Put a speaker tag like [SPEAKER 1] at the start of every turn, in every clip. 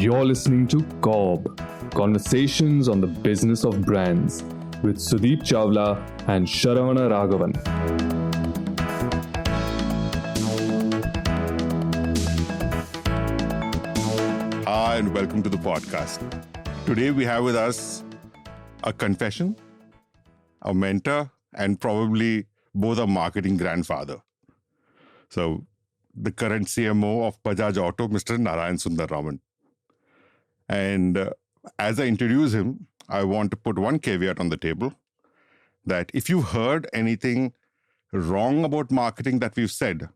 [SPEAKER 1] You're listening to COB, Conversations on the Business of Brands, with Sudeep Chawla and Sharavana Raghavan.
[SPEAKER 2] Hi, and welcome to the podcast. Today we have with us a confession, a mentor, and probably both a marketing grandfather. So, the current CMO of Bajaj Auto, Mr. Narayan Sundararaman. And as I introduce him, I want to put one caveat on the table that if you heard anything wrong about marketing that we've said,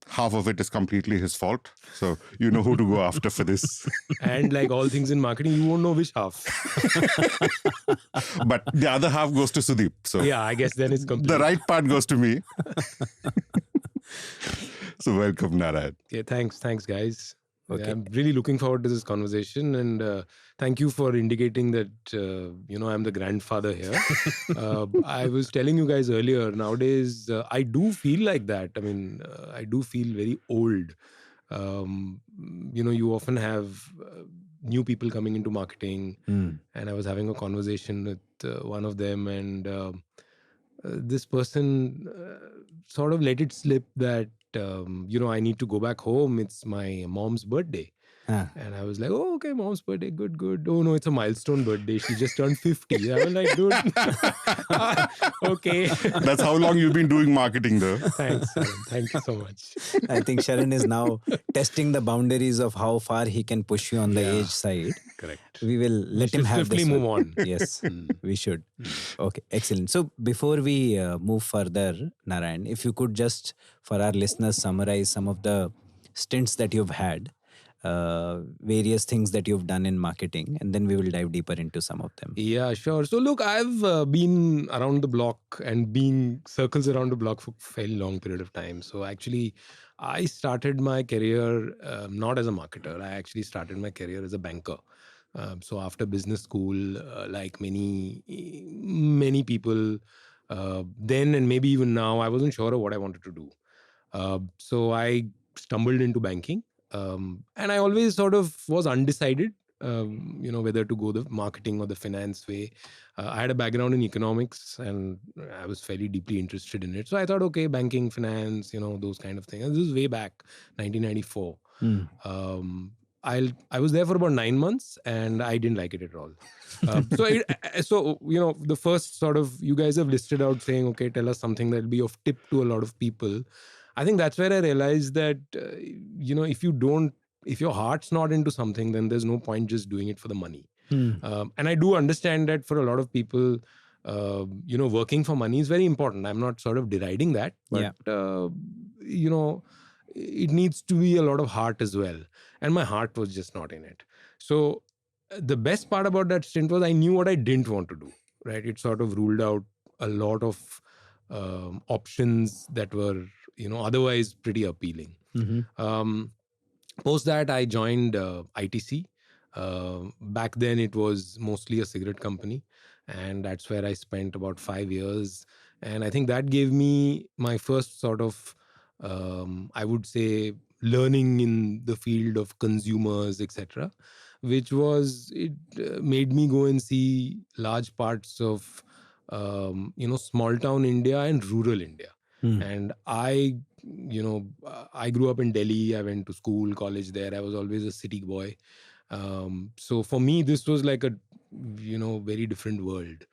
[SPEAKER 2] half of it is completely his fault. So you know who to go after for this.
[SPEAKER 3] And like all things in marketing, you won't know which half.
[SPEAKER 2] But the other half goes to Sudeep. So
[SPEAKER 3] yeah, I guess then it's complete.
[SPEAKER 2] The right part goes to me. So welcome, Narayan.
[SPEAKER 3] Okay, thanks guys.
[SPEAKER 4] Okay.
[SPEAKER 3] Yeah, I'm really looking forward to this conversation, and thank you for indicating that I'm the grandfather here. I was telling you guys earlier, nowadays I do feel like that. I mean, I do feel very old. You often have new people coming into marketing, and I was having a conversation with one of them, and this person sort of let it slip that I need to go back home. It's my mom's birthday. And I was like, oh, okay, mom's birthday, good. Oh, no, it's a milestone birthday. She just turned 50. I was like, dude, okay.
[SPEAKER 2] That's how long you've been doing marketing, though.
[SPEAKER 3] Thanks, Sharan. Thank you so much.
[SPEAKER 4] I think Sharan is now testing the boundaries of how far he can push you on the age side.
[SPEAKER 3] Correct.
[SPEAKER 4] We will let him have
[SPEAKER 3] swiftly
[SPEAKER 4] this
[SPEAKER 3] move
[SPEAKER 4] one.
[SPEAKER 3] on.
[SPEAKER 4] Yes, we should. Okay, excellent. So before we move further, Narayan, if you could just, for our listeners, summarize some of the stints that you've had, various things that you've done in marketing, and then we will dive deeper into some of them.
[SPEAKER 3] Yeah, sure. So look, I've been around the block and being circles around the block for a fairly long period of time. So actually, I started my career not as a marketer. I actually started my career as a banker. So after business school, like many people then and maybe even now, I wasn't sure of what I wanted to do. So I stumbled into banking. And I always sort of was undecided, whether to go the marketing or the finance way. I had a background in economics and I was fairly deeply interested in it. So I thought, okay, banking, finance, those kind of things. And this is way back, 1994. I was there for about 9 months and I didn't like it at all. So the first sort of, you guys have listed out saying, okay, tell us something that'll be of tip to a lot of people. I think that's where I realized that, if your heart's not into something, then there's no point just doing it for the money. And I do understand that for a lot of people, working for money is very important. I'm not sort of deriding that, but, it needs to be a lot of heart as well. And my heart was just not in it. So the best part about that stint was I knew what I didn't want to do, right? It sort of ruled out a lot of options that were, otherwise pretty appealing. Post that, I joined ITC. Back then, it was mostly a cigarette company. And that's where I spent about 5 years. And I think that gave me my first sort of, I would say, learning in the field of consumers, etc., which was, it made me go and see large parts of, small town India and rural India. And I grew up in Delhi. I went to school, college there. I was always a city boy. So for me, this was like a, very different world.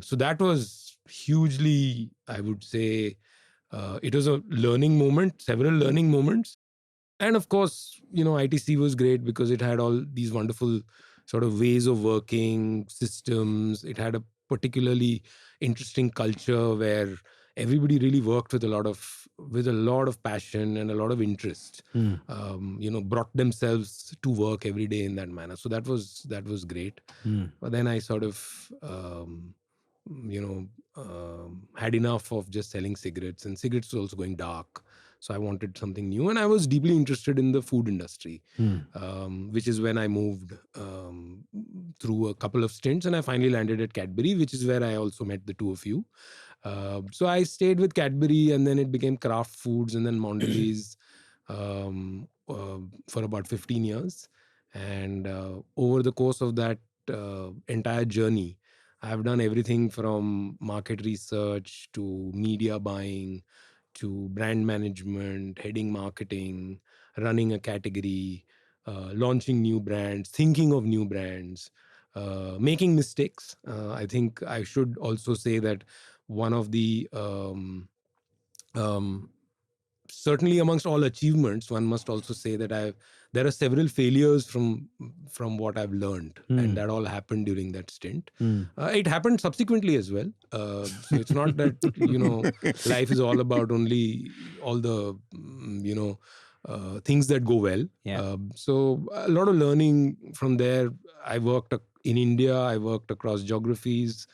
[SPEAKER 3] So that was hugely, I would say, it was a learning moment, several learning moments. And of course, ITC was great because it had all these wonderful sort of ways of working, systems. It had a particularly interesting culture where everybody really worked with a lot of passion and a lot of interest. Brought themselves to work every day in that manner. So that was great. But then I sort of had enough of just selling cigarettes, and cigarettes was also going dark. So I wanted something new, and I was deeply interested in the food industry, which is when I moved through a couple of stints, and I finally landed at Cadbury, which is where I also met the two of you. So I stayed with Cadbury, and then it became Kraft Foods, and then Mondelez for about 15 years. And over the course of that entire journey, I've done everything from market research to media buying to brand management, heading marketing, running a category, launching new brands, thinking of new brands, making mistakes. I think I should also say that one of the um, certainly amongst all achievements, one must also say that there are several failures from what I've learned, and that all happened during that stint. It happened subsequently as well. So it's not that life is all about only all the things that go well.
[SPEAKER 4] Yeah.
[SPEAKER 3] So a lot of learning from there. I worked in India. I worked across geographies.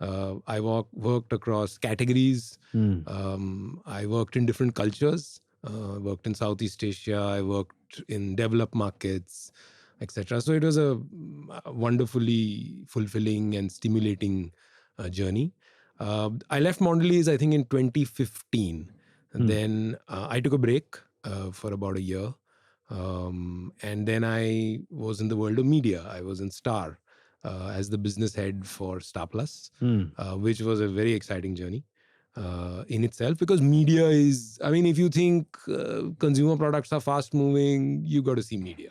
[SPEAKER 3] I worked across categories. I worked in different cultures. I worked in Southeast Asia. I worked in developed markets, etc. So it was a wonderfully fulfilling and stimulating journey. I left Mondelez, I think, in 2015. And then I took a break for about a year. And then I was in the world of media. I was in Star as the business head for Star Plus, which was a very exciting journey in itself, because media is, I mean, if you think consumer products are fast moving, you got to see media,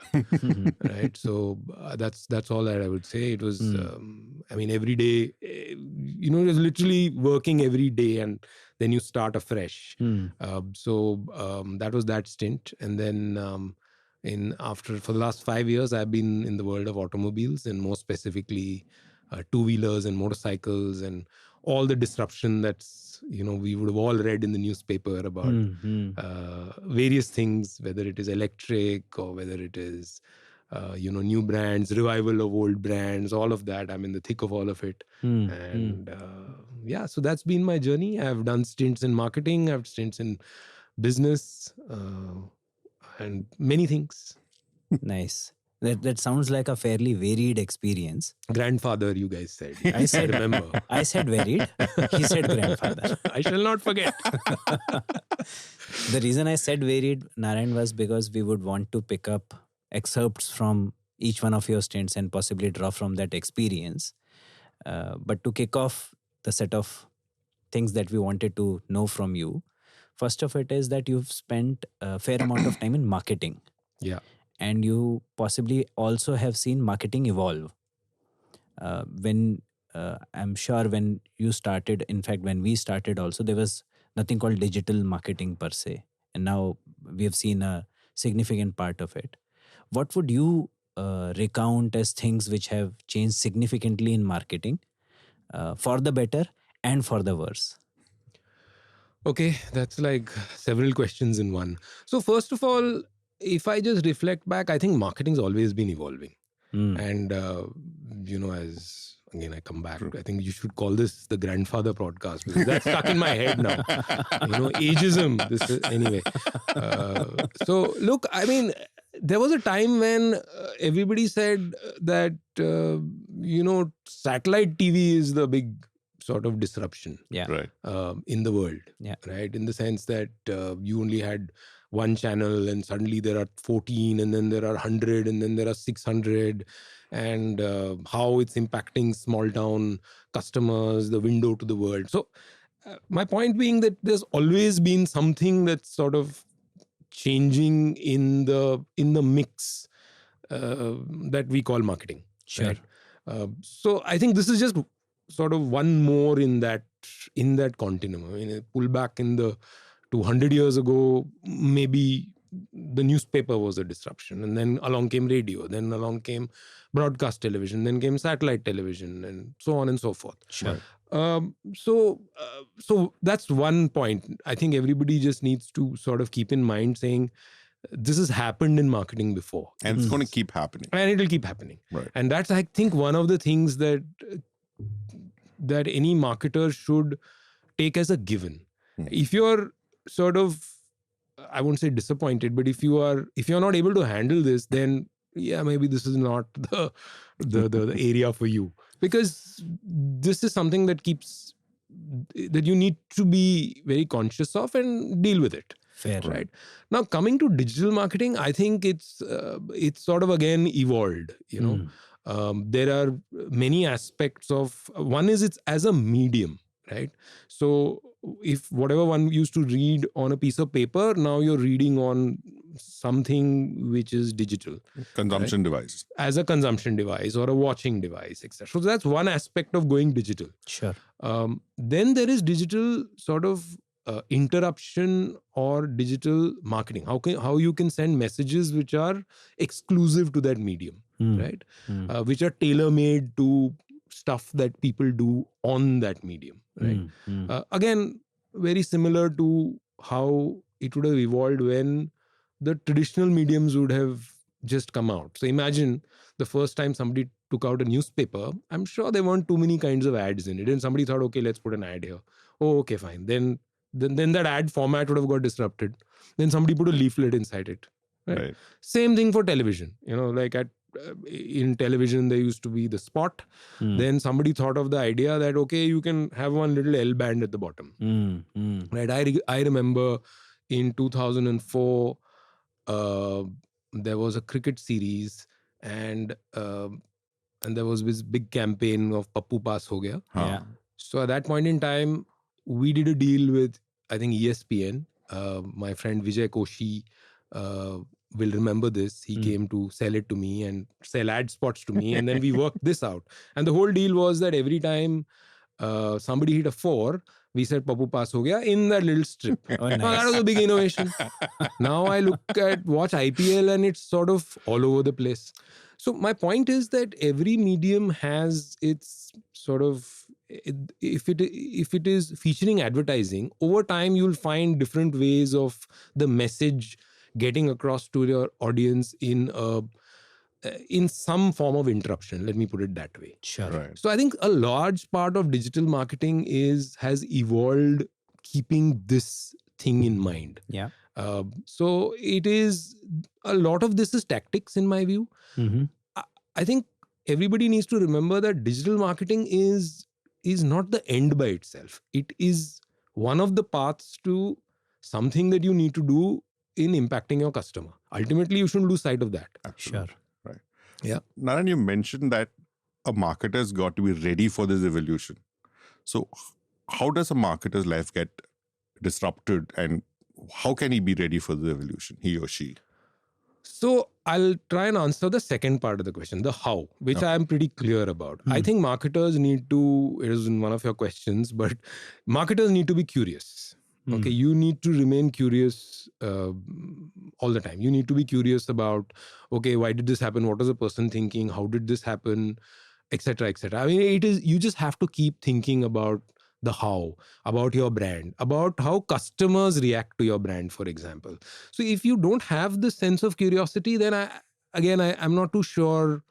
[SPEAKER 3] right? So that's all that I would say. It was, I mean, every day, it was literally working every day, and then you start afresh. So that was that stint. And then for the last 5 years, I've been in the world of automobiles, and more specifically two-wheelers and motorcycles, and all the disruption that's, we would have all read in the newspaper about various things, whether it is electric or whether it is new brands, revival of old brands, all of that. I'm in the thick of all of it. And so that's been my journey. I've done stints in marketing, I've stints in business, and many things.
[SPEAKER 4] Nice. That sounds like a fairly varied experience.
[SPEAKER 3] Grandfather, you guys said.
[SPEAKER 4] I said,
[SPEAKER 3] remember.
[SPEAKER 4] I said varied. He said grandfather.
[SPEAKER 3] I shall not forget.
[SPEAKER 4] The reason I said varied, Narayan, was because we would want to pick up excerpts from each one of your stints and possibly draw from that experience. But to kick off the set of things that we wanted to know from you, first of it is that you've spent a fair amount of time in marketing.
[SPEAKER 3] Yeah.
[SPEAKER 4] And you possibly also have seen marketing evolve. I'm sure when you started, in fact, when we started also, there was nothing called digital marketing per se. And now we have seen a significant part of it. What would you recount as things which have changed significantly in marketing for the better and for the worse?
[SPEAKER 3] Okay, that's like several questions in one. So first of all, if I just reflect back, I think marketing's always been evolving. And, as again I come back, I think you should call this the grandfather podcast, because that's stuck in my head now. Ageism. Anyway. So look, I mean, there was a time when everybody said that, satellite TV is the big sort of disruption
[SPEAKER 2] Right.
[SPEAKER 3] in the world.
[SPEAKER 4] Yeah.
[SPEAKER 3] Right. In the sense that you only had one channel, and suddenly there are 14, and then there are 100, and then there are 600, and how it's impacting small town customers, the window to the world. So my point being that there's always been something that's sort of changing in the mix that we call marketing.
[SPEAKER 4] Sure.
[SPEAKER 3] Right? So I think this is just sort of one more in that continuum. I mean, pull back to 100 years ago, maybe the newspaper was a disruption, and then along came radio, then along came broadcast television, then came satellite television, and so on and so forth.
[SPEAKER 4] Sure.
[SPEAKER 3] So that's one point. I think everybody just needs to sort of keep in mind, saying this has happened in marketing before,
[SPEAKER 2] And it's going to keep happening.
[SPEAKER 3] and it will keep happening.
[SPEAKER 2] Right.
[SPEAKER 3] And that's, I think, one of the things that any marketer should take as a given. If you're sort of, I won't say disappointed, but if you're not able to handle this, then maybe this is not the area for you, because this is something that you need to be very conscious of and deal with it.
[SPEAKER 4] Fair.
[SPEAKER 3] Right. Now, coming to digital marketing, I think it's sort of again evolved. There are many aspects of, one is it's as a medium, right? So if whatever one used to read on a piece of paper, now you're reading on something which is digital.
[SPEAKER 2] Consumption device.
[SPEAKER 3] As a consumption device or a watching device, etc. So that's one aspect of going digital.
[SPEAKER 4] Sure.
[SPEAKER 3] Then there is digital sort of interruption or digital marketing. How you can send messages which are exclusive to that medium, right? Which are tailor-made to stuff that people do on that medium, right? Again, very similar to how it would have evolved when the traditional mediums would have just come out. So imagine the first time somebody took out a newspaper, I'm sure there weren't too many kinds of ads in it. And somebody thought, okay, let's put an ad here. Oh, okay, fine. Then that ad format would have got disrupted. Then somebody put a leaflet inside it. Right? Same thing for television. Like in television, there used to be the spot. Then somebody thought of the idea that, okay, you can have one little L band at the bottom. Right? I remember in 2004, there was a cricket series and there was this big campaign of Pappu Paas Ho Gaya.
[SPEAKER 4] Yeah.
[SPEAKER 3] So at that point in time, we did a deal with, I think, ESPN. My friend Vijay Koshi will remember this. He came to sell it to me and sell ad spots to me. And then we worked this out. And the whole deal was that every time somebody hit a 4, we said Pappu Paas Ho Gaya in that little strip.
[SPEAKER 4] Oh, nice.
[SPEAKER 3] Now, that was a big innovation. Now I watch IPL and it's sort of all over the place. So my point is that every medium has its sort of, if it is featuring advertising, over time you'll find different ways of the message getting across to your audience in some form of interruption. Let me put it that way.
[SPEAKER 4] Sure.
[SPEAKER 2] Right.
[SPEAKER 3] So I think a large part of digital marketing has evolved keeping this thing in mind.
[SPEAKER 4] Yeah.
[SPEAKER 3] So it is, a lot of this is tactics in my view. I think everybody needs to remember that digital marketing is not the end by itself. It is one of the paths to something that you need to do in impacting your customer. Ultimately, you shouldn't lose sight of that.
[SPEAKER 2] Absolutely.
[SPEAKER 4] Sure.
[SPEAKER 2] Right.
[SPEAKER 3] Yeah.
[SPEAKER 2] Narayan, you mentioned that a marketer's got to be ready for this evolution. So how does a marketer's life get disrupted and how can he be ready for the evolution, he or she?
[SPEAKER 3] So I'll try and answer the second part of the question, the how, which I am pretty clear about. I think marketers need to, it is in one of your questions, but marketers need to be curious. Okay, you need to remain curious all the time. You need to be curious about, okay, why did this happen? What was the person thinking? How did this happen? Etc. etc. I mean, you just have to keep thinking about the how, about your brand, about how customers react to your brand, for example. So if you don't have the sense of curiosity, then I'm not too sure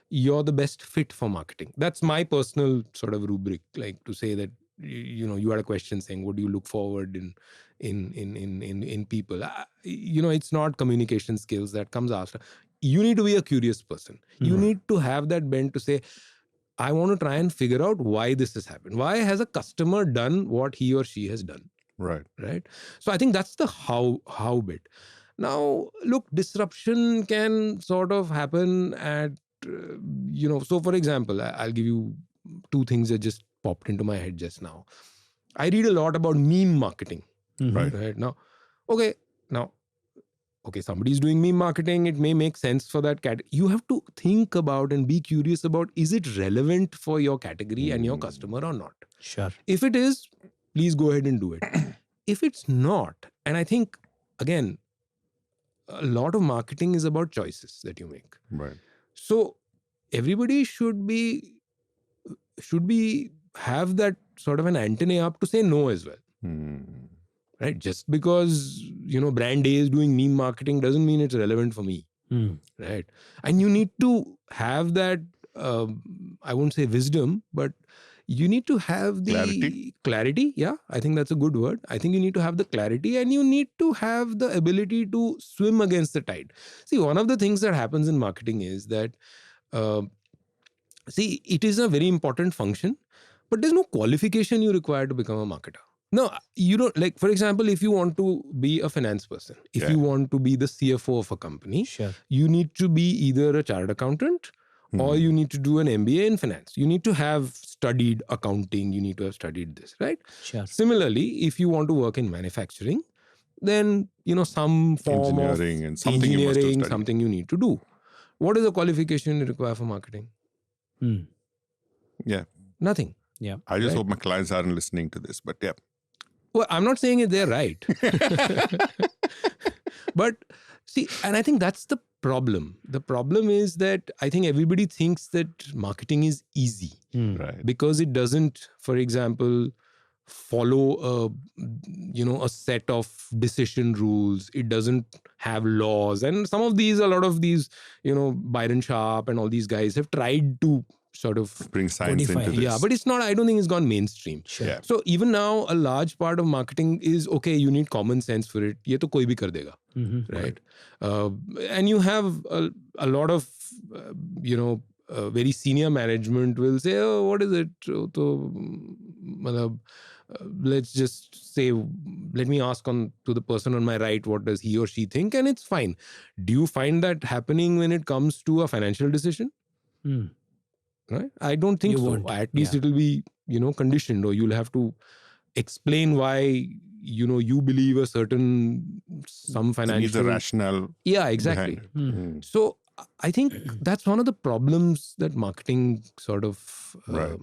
[SPEAKER 3] you're the best fit for marketing. That's my personal sort of rubric, like to say that, you had a question saying, what do you look forward in people? It's not communication skills that comes after. You need to be a curious person. You need to have that bent to say, I want to try and figure out why this has happened. Why has a customer done what he or she has done?
[SPEAKER 2] Right.
[SPEAKER 3] Right. So I think that's the how bit. Now, look, disruption can sort of happen at, so for example, I'll give you two things that just popped into my head just now. I read a lot about meme marketing. Right. Now, somebody's doing meme marketing. It may make sense for that category. You have to think about and be curious about, is it relevant for your category and your customer or not?
[SPEAKER 4] Sure.
[SPEAKER 3] If it is, please go ahead and do it. If it's not, and I think, again, a lot of marketing is about choices that you make.
[SPEAKER 2] Right.
[SPEAKER 3] So everybody should have that sort of an antennae up to say no as well. Right? Just because, brand A is doing meme marketing doesn't mean it's relevant for me. Right? And you need to have that, I won't say wisdom, but you need to have the clarity. Yeah, I think that's a good word. I think you need to have the clarity and you need to have the ability to swim against the tide. See, one of the things that happens in marketing is that, it is a very important function, but there's no qualification you require to become a marketer. No, you don't, like, for example, if you want to be a finance person, if you want to be the CFO of a company,
[SPEAKER 4] Sure.
[SPEAKER 3] you need to be either a chartered accountant or you need to do an MBA in finance. You need to have studied accounting. You need to have studied this, right?
[SPEAKER 4] Sure.
[SPEAKER 3] Similarly, if you want to work in manufacturing, then, some form
[SPEAKER 2] Engineering
[SPEAKER 3] of
[SPEAKER 2] and something you must have
[SPEAKER 3] engineering,
[SPEAKER 2] studied.
[SPEAKER 3] something you need to do. What is the qualification you require for marketing?
[SPEAKER 2] Yeah.
[SPEAKER 3] Nothing.
[SPEAKER 4] Yeah.
[SPEAKER 2] I just
[SPEAKER 3] Right.
[SPEAKER 2] hope my clients aren't listening to this, but yeah.
[SPEAKER 3] Well, I'm not saying they're right. But see, and I think that's the problem. The problem is that I think everybody thinks that marketing is easy
[SPEAKER 2] Right.
[SPEAKER 3] because it doesn't, for example, follow a set of decision rules. It doesn't have laws. And a lot of these, Byron Sharp and all these guys have tried to sort of
[SPEAKER 2] Bring science
[SPEAKER 4] Codify.
[SPEAKER 2] into this.
[SPEAKER 3] yeah, but it's not, I don't think it's gone mainstream.
[SPEAKER 4] Sure.
[SPEAKER 2] Yeah.
[SPEAKER 3] So even now, a large part of marketing is, okay, you need common sense for it. Ye to koi bhi kar dega, right? And you have a lot of, very senior management will say, oh, what is it? Let's just say, let me ask to the person on my right, what does he or she think? And it's fine. Do you find that happening when it comes to a financial decision? Right? I don't think
[SPEAKER 4] You
[SPEAKER 3] so.
[SPEAKER 4] won't.
[SPEAKER 3] At least it will be, conditioned, or you'll have to explain why, you believe some
[SPEAKER 2] It needs
[SPEAKER 3] financial.
[SPEAKER 2] a rationale.
[SPEAKER 3] Yeah, exactly.
[SPEAKER 2] behind it.
[SPEAKER 3] So I think that's one of the problems that marketing sort of
[SPEAKER 2] Right.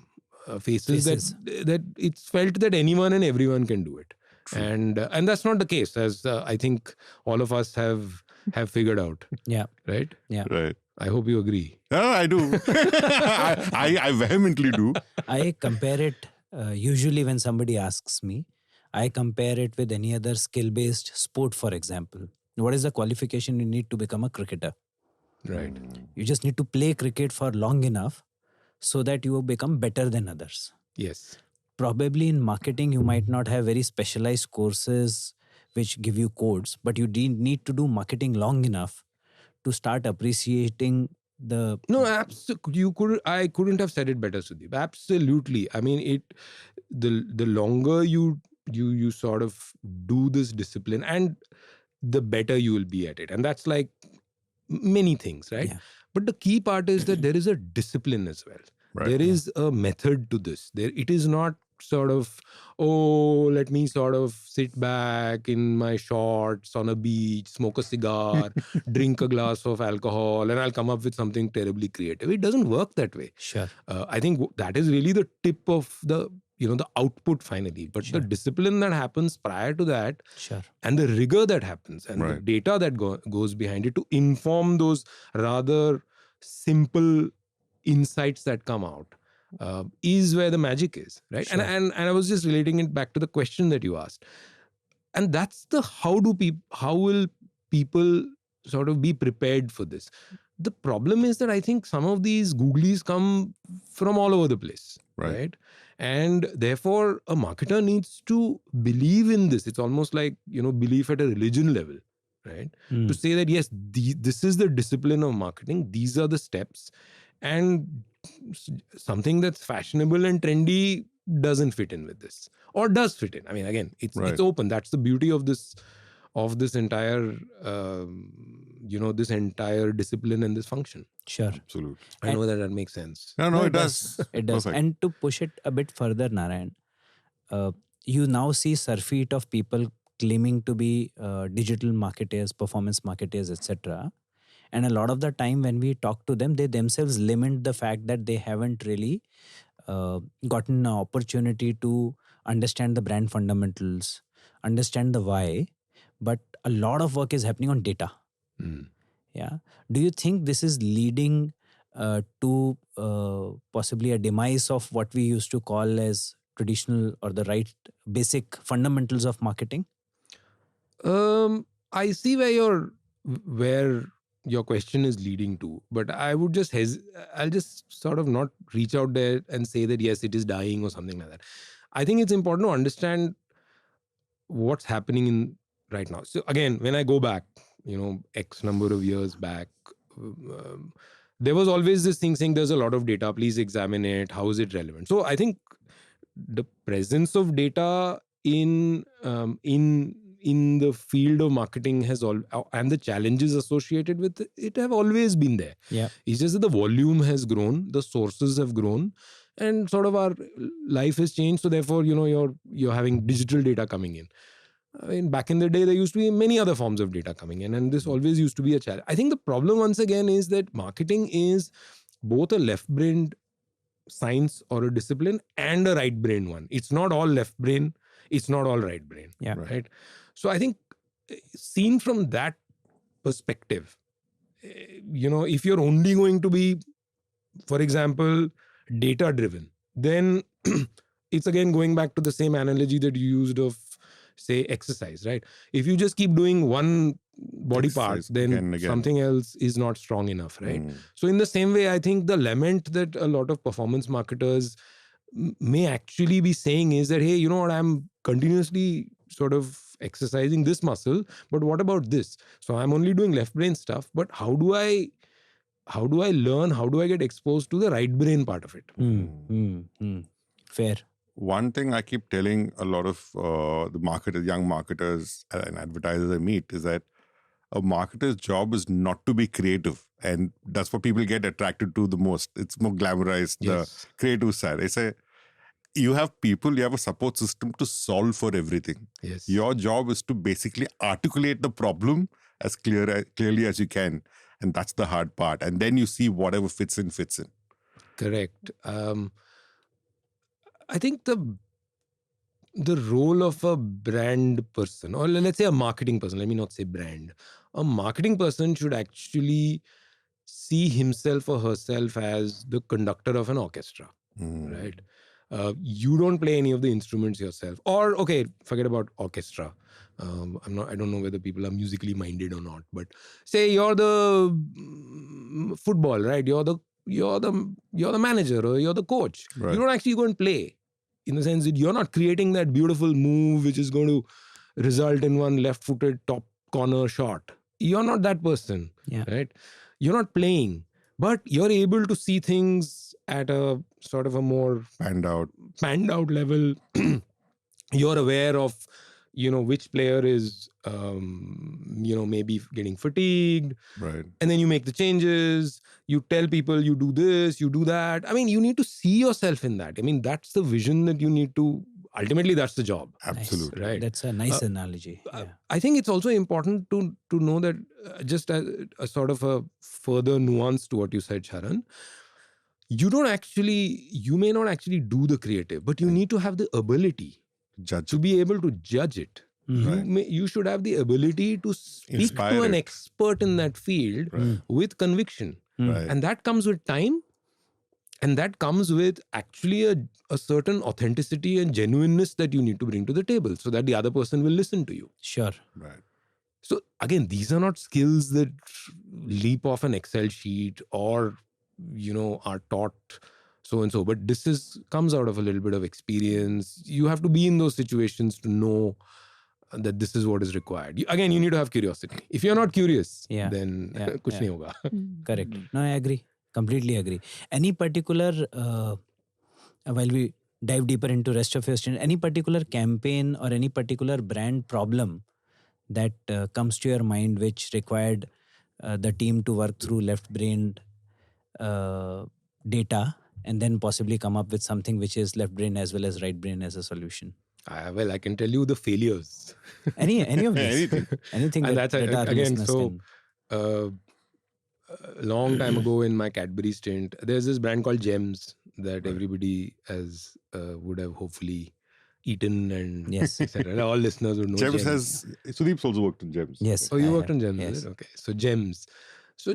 [SPEAKER 3] faces.
[SPEAKER 4] Faces.
[SPEAKER 3] That it's felt that anyone and everyone can do it, and that's not the case, as I think all of us have figured out.
[SPEAKER 4] Yeah.
[SPEAKER 3] Right?
[SPEAKER 4] Yeah.
[SPEAKER 2] Right.
[SPEAKER 3] I hope you agree.
[SPEAKER 2] Oh, I do. I vehemently do.
[SPEAKER 4] I compare it usually when somebody asks me, I compare it with any other skill-based sport, for example. What is the qualification you need to become a cricketer?
[SPEAKER 3] Right.
[SPEAKER 4] You just need to play cricket for long enough so that you will become better than others.
[SPEAKER 3] Yes.
[SPEAKER 4] Probably in marketing, you might not have very specialized courses which give you codes, but you need to do marketing long enough to start appreciating the...
[SPEAKER 3] No, absolutely. I couldn't have said it better, Sudeep. Absolutely. I mean, the longer you sort of do this discipline, and the better you will be at it. And that's like many things, right?
[SPEAKER 4] Yeah.
[SPEAKER 3] But the key part is that there is a discipline as well.
[SPEAKER 2] Right.
[SPEAKER 3] There is a method to this. It is not sort of, oh, let me sort of sit back in my shorts on a beach, smoke a cigar, drink a glass of alcohol, and I'll come up with something terribly creative. It doesn't work that way.
[SPEAKER 4] Sure.
[SPEAKER 3] I think that is really the tip of the output finally. But
[SPEAKER 4] Sure.
[SPEAKER 3] the discipline that happens prior to that,
[SPEAKER 4] Sure.
[SPEAKER 3] and the rigor that happens, and the
[SPEAKER 2] Right.
[SPEAKER 3] data that goes behind it to inform those rather simple insights that come out, is where the magic is, right?
[SPEAKER 4] Sure.
[SPEAKER 3] And I was just relating it back to the question that you asked, and that's the how will people sort of be prepared for this? The problem is that I think some of these googlies come from all over the place, right? And therefore a marketer needs to believe in this. It's almost like, belief at a religion level, right? To say that, yes, this is the discipline of marketing. These are the steps. And something that's fashionable and trendy doesn't fit in with this, or does fit in. I mean, again, it's open. That's the beauty of this entire, this entire discipline and this function.
[SPEAKER 4] Sure.
[SPEAKER 2] Absolutely.
[SPEAKER 3] I know that makes sense.
[SPEAKER 2] No, it does.
[SPEAKER 4] It does.
[SPEAKER 2] Perfect.
[SPEAKER 4] And to push it a bit further, Narayan, you now see surfeit of people claiming to be digital marketers, performance marketers, etc. And a lot of the time when we talk to them, they themselves lament the fact that they haven't really gotten an opportunity to understand the brand fundamentals, understand the why. But a lot of work is happening on data. Yeah. Do you think this is leading to possibly a demise of what we used to call as traditional or the right basic fundamentals of marketing?
[SPEAKER 3] I see where your question is leading to, but I would just I'll just sort of not reach out there and say that yes, it is dying or something like that. I think it's important to understand what's happening right now. So again, when I go back, X number of years back, there was always this thing saying there's a lot of data, please examine it. How is it relevant? So I think the presence of data in the field of marketing has all, and the challenges associated with it have always been there.
[SPEAKER 4] Yeah.
[SPEAKER 3] It's just that the volume has grown, the sources have grown, and sort of our life has changed. So therefore, you're having digital data coming in. I mean, back in the day, there used to be many other forms of data coming in, and this always used to be a challenge. I think the problem once again is that marketing is both a left-brained science or a discipline and a right-brained one. It's not all left brain, it's not all right brain.
[SPEAKER 4] Yeah.
[SPEAKER 3] Right. So I think seen from that perspective, if you're only going to be, for example, data driven, then it's again going back to the same analogy that you used of, say, exercise, right? If you just keep doing one body part,
[SPEAKER 2] Exercise
[SPEAKER 3] then
[SPEAKER 2] again and again.
[SPEAKER 3] something else is not strong enough, right? So in the same way, I think the lament that a lot of performance marketers may actually be saying is that, hey, you know what, I'm continuously sort of exercising this muscle, but what about this? So I'm only doing left brain stuff, but how do I learn, how do I get exposed to the right brain part of it?
[SPEAKER 4] Fair.
[SPEAKER 2] One thing I keep telling a lot of the marketers, young marketers and advertisers I meet is that a marketer's job is not to be creative. And that's what people get attracted to the most. It's more glamorized,
[SPEAKER 3] Yes.
[SPEAKER 2] the creative side. I say, you have people, you have a support system to solve for everything.
[SPEAKER 3] Yes.
[SPEAKER 2] Your job is to basically articulate the problem as clearly as you can. And that's the hard part. And then you see whatever fits in.
[SPEAKER 3] Correct. I think the role of a brand person, or let's say a marketing person, let me not say brand, a marketing person should actually see himself or herself as the conductor of an orchestra, right? You don't play any of the instruments yourself, or okay, forget about orchestra. I don't know whether people are musically minded or not, but say you're the football, right? You're the manager or you're the coach.
[SPEAKER 2] Right.
[SPEAKER 3] You don't actually go and play, in the sense that you're not creating that beautiful move which is going to result in one left-footed top corner shot. You're not that person, right? You're not playing, but you're able to see things at a sort of a more
[SPEAKER 2] Panned out
[SPEAKER 3] level. You're aware of, which player is, maybe getting fatigued.
[SPEAKER 2] Right.
[SPEAKER 3] And then you make the changes. You tell people you do this, you do that. I mean, you need to see yourself in that. I mean, that's the vision that you need to, ultimately that's the job.
[SPEAKER 2] Absolutely.
[SPEAKER 3] Right.
[SPEAKER 4] That's a nice analogy.
[SPEAKER 3] I think it's also important to know that just as a sort of a further nuance to what you said, Sharan, you may not actually do the creative, but you need to have the ability to be able to judge it. You should have the ability to speak
[SPEAKER 2] Inspire
[SPEAKER 3] to an
[SPEAKER 2] it.
[SPEAKER 3] expert in that field with conviction.
[SPEAKER 2] Right.
[SPEAKER 3] And that comes with time. And that comes with actually a certain authenticity and genuineness that you need to bring to the table so that the other person will listen to you.
[SPEAKER 4] Sure.
[SPEAKER 2] Right.
[SPEAKER 3] So again, these are not skills that leap off an Excel sheet or, are taught so and so. But this comes out of a little bit of experience. You have to be in those situations to know that this is what is required. Again, you need to have curiosity. If you're not curious, then kuch nahi hoga.
[SPEAKER 4] Correct. No, I agree. Completely agree. Any particular, while we dive deeper into rest of your student, any particular campaign or any particular brand problem that comes to your mind which required the team to work through left-brained data and then possibly come up with something which is left brain as well as right brain as a solution?
[SPEAKER 3] Well, I can tell you the failures.
[SPEAKER 4] Any of this. Anything
[SPEAKER 3] and
[SPEAKER 4] that
[SPEAKER 3] that's
[SPEAKER 4] our
[SPEAKER 3] again,
[SPEAKER 4] listeners
[SPEAKER 3] so
[SPEAKER 4] can.
[SPEAKER 3] a long time ago in my Cadbury stint, there's this brand called Gems that everybody would have hopefully eaten and etc. All listeners would know
[SPEAKER 2] Gems. Sudeep's also worked on Gems.
[SPEAKER 4] Yes.
[SPEAKER 3] Oh, you worked on Gems,
[SPEAKER 4] yes.
[SPEAKER 3] is it? Okay. So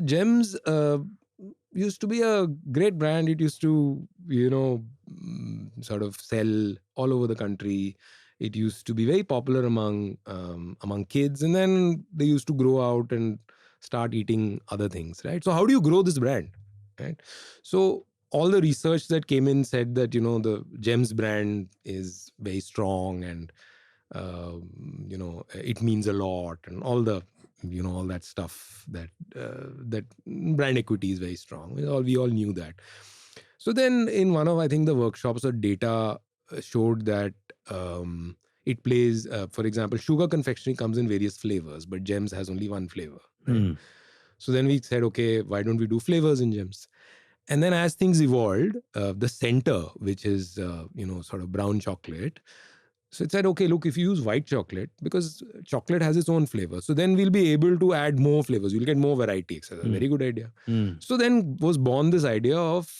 [SPEAKER 3] Gems used to be a great brand. It used to, sort of sell all over the country. It used to be very popular among kids, and then they used to grow out and start eating other things, right? So how do you grow this brand, right? So all the research that came in said that, the Gems brand is very strong and, it means a lot and all the, all that stuff that brand equity is very strong. We all knew that. So then in one of, I think, the workshops, the data showed that it plays, for example, sugar confectionery comes in various flavors, but Gems has only one flavor. Right? So then we said, okay, why don't we do flavors in Gems? And then as things evolved, the center, which is, sort of brown chocolate. So it said, okay, look, if you use white chocolate, because chocolate has its own flavor, so then we'll be able to add more flavors. You'll get more variety, etc. Very good idea. So then was born this idea of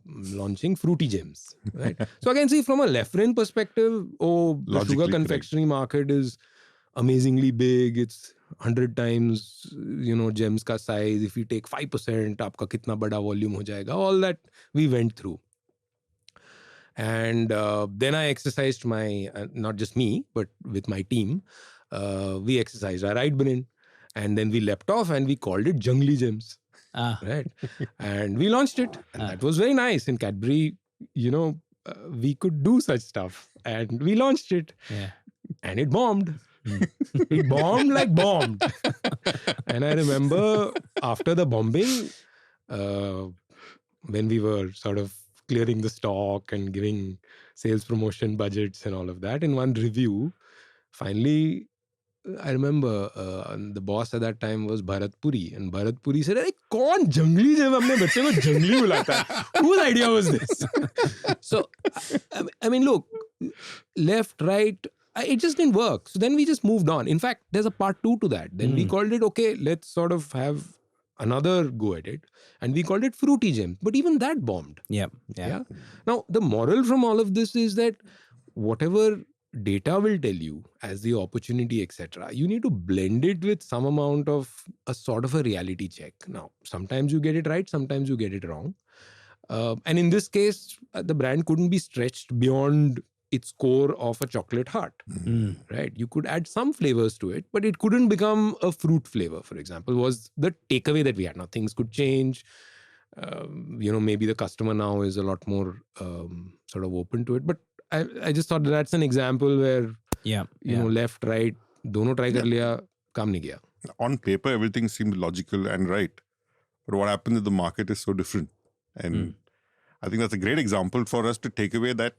[SPEAKER 3] launching fruity Gems. Right. So I can see from a left-brain perspective, the
[SPEAKER 2] Logically
[SPEAKER 3] sugar confectionery market is amazingly big. It's 100 times, Gems ka size. If you take 5%, aapka kitna bada volume ho jayega. All that we went through. And then I exercised my, not just me, but with my team, we exercised our right brain. And then we leapt off and we called it Jungly Gems. Right. And we launched it. And that was very nice. In Cadbury, we could do such stuff. And we launched it.
[SPEAKER 4] Yeah.
[SPEAKER 3] And it bombed. It bombed like bombed. And I remember after the bombing, when we were sort of clearing the stock and giving sales promotion budgets and all of that, in one review, finally, I remember the boss at that time was Bharat Puri, and Bharat Puri said, "Hey, kaun jungli jab apne bacche ko jungli bulata hai? Whose idea was this?" So, I mean, look, left, right, it just didn't work. So then we just moved on. In fact, there's a part 2 to that. Then we called it, okay, let's sort of have another go at it. And we called it Fruity Gems. But even that bombed.
[SPEAKER 4] Yeah.
[SPEAKER 3] Now, the moral from all of this is that whatever data will tell you as the opportunity, etc., you need to blend it with some amount of a sort of a reality check. Now, sometimes you get it right, sometimes you get it wrong. And in this case, the brand couldn't be stretched beyond its core of a chocolate heart, right? You could add some flavors to it, but it couldn't become a fruit flavor, for example, was the takeaway that we had. Now, things could change. Maybe the customer now is a lot more sort of open to it. But I just thought that's an example where, left, right, dono try kar liya, kaam nahi gaya.
[SPEAKER 2] On paper, everything seemed logical and right. But what happens if the market is so different? And I think that's a great example for us to take away that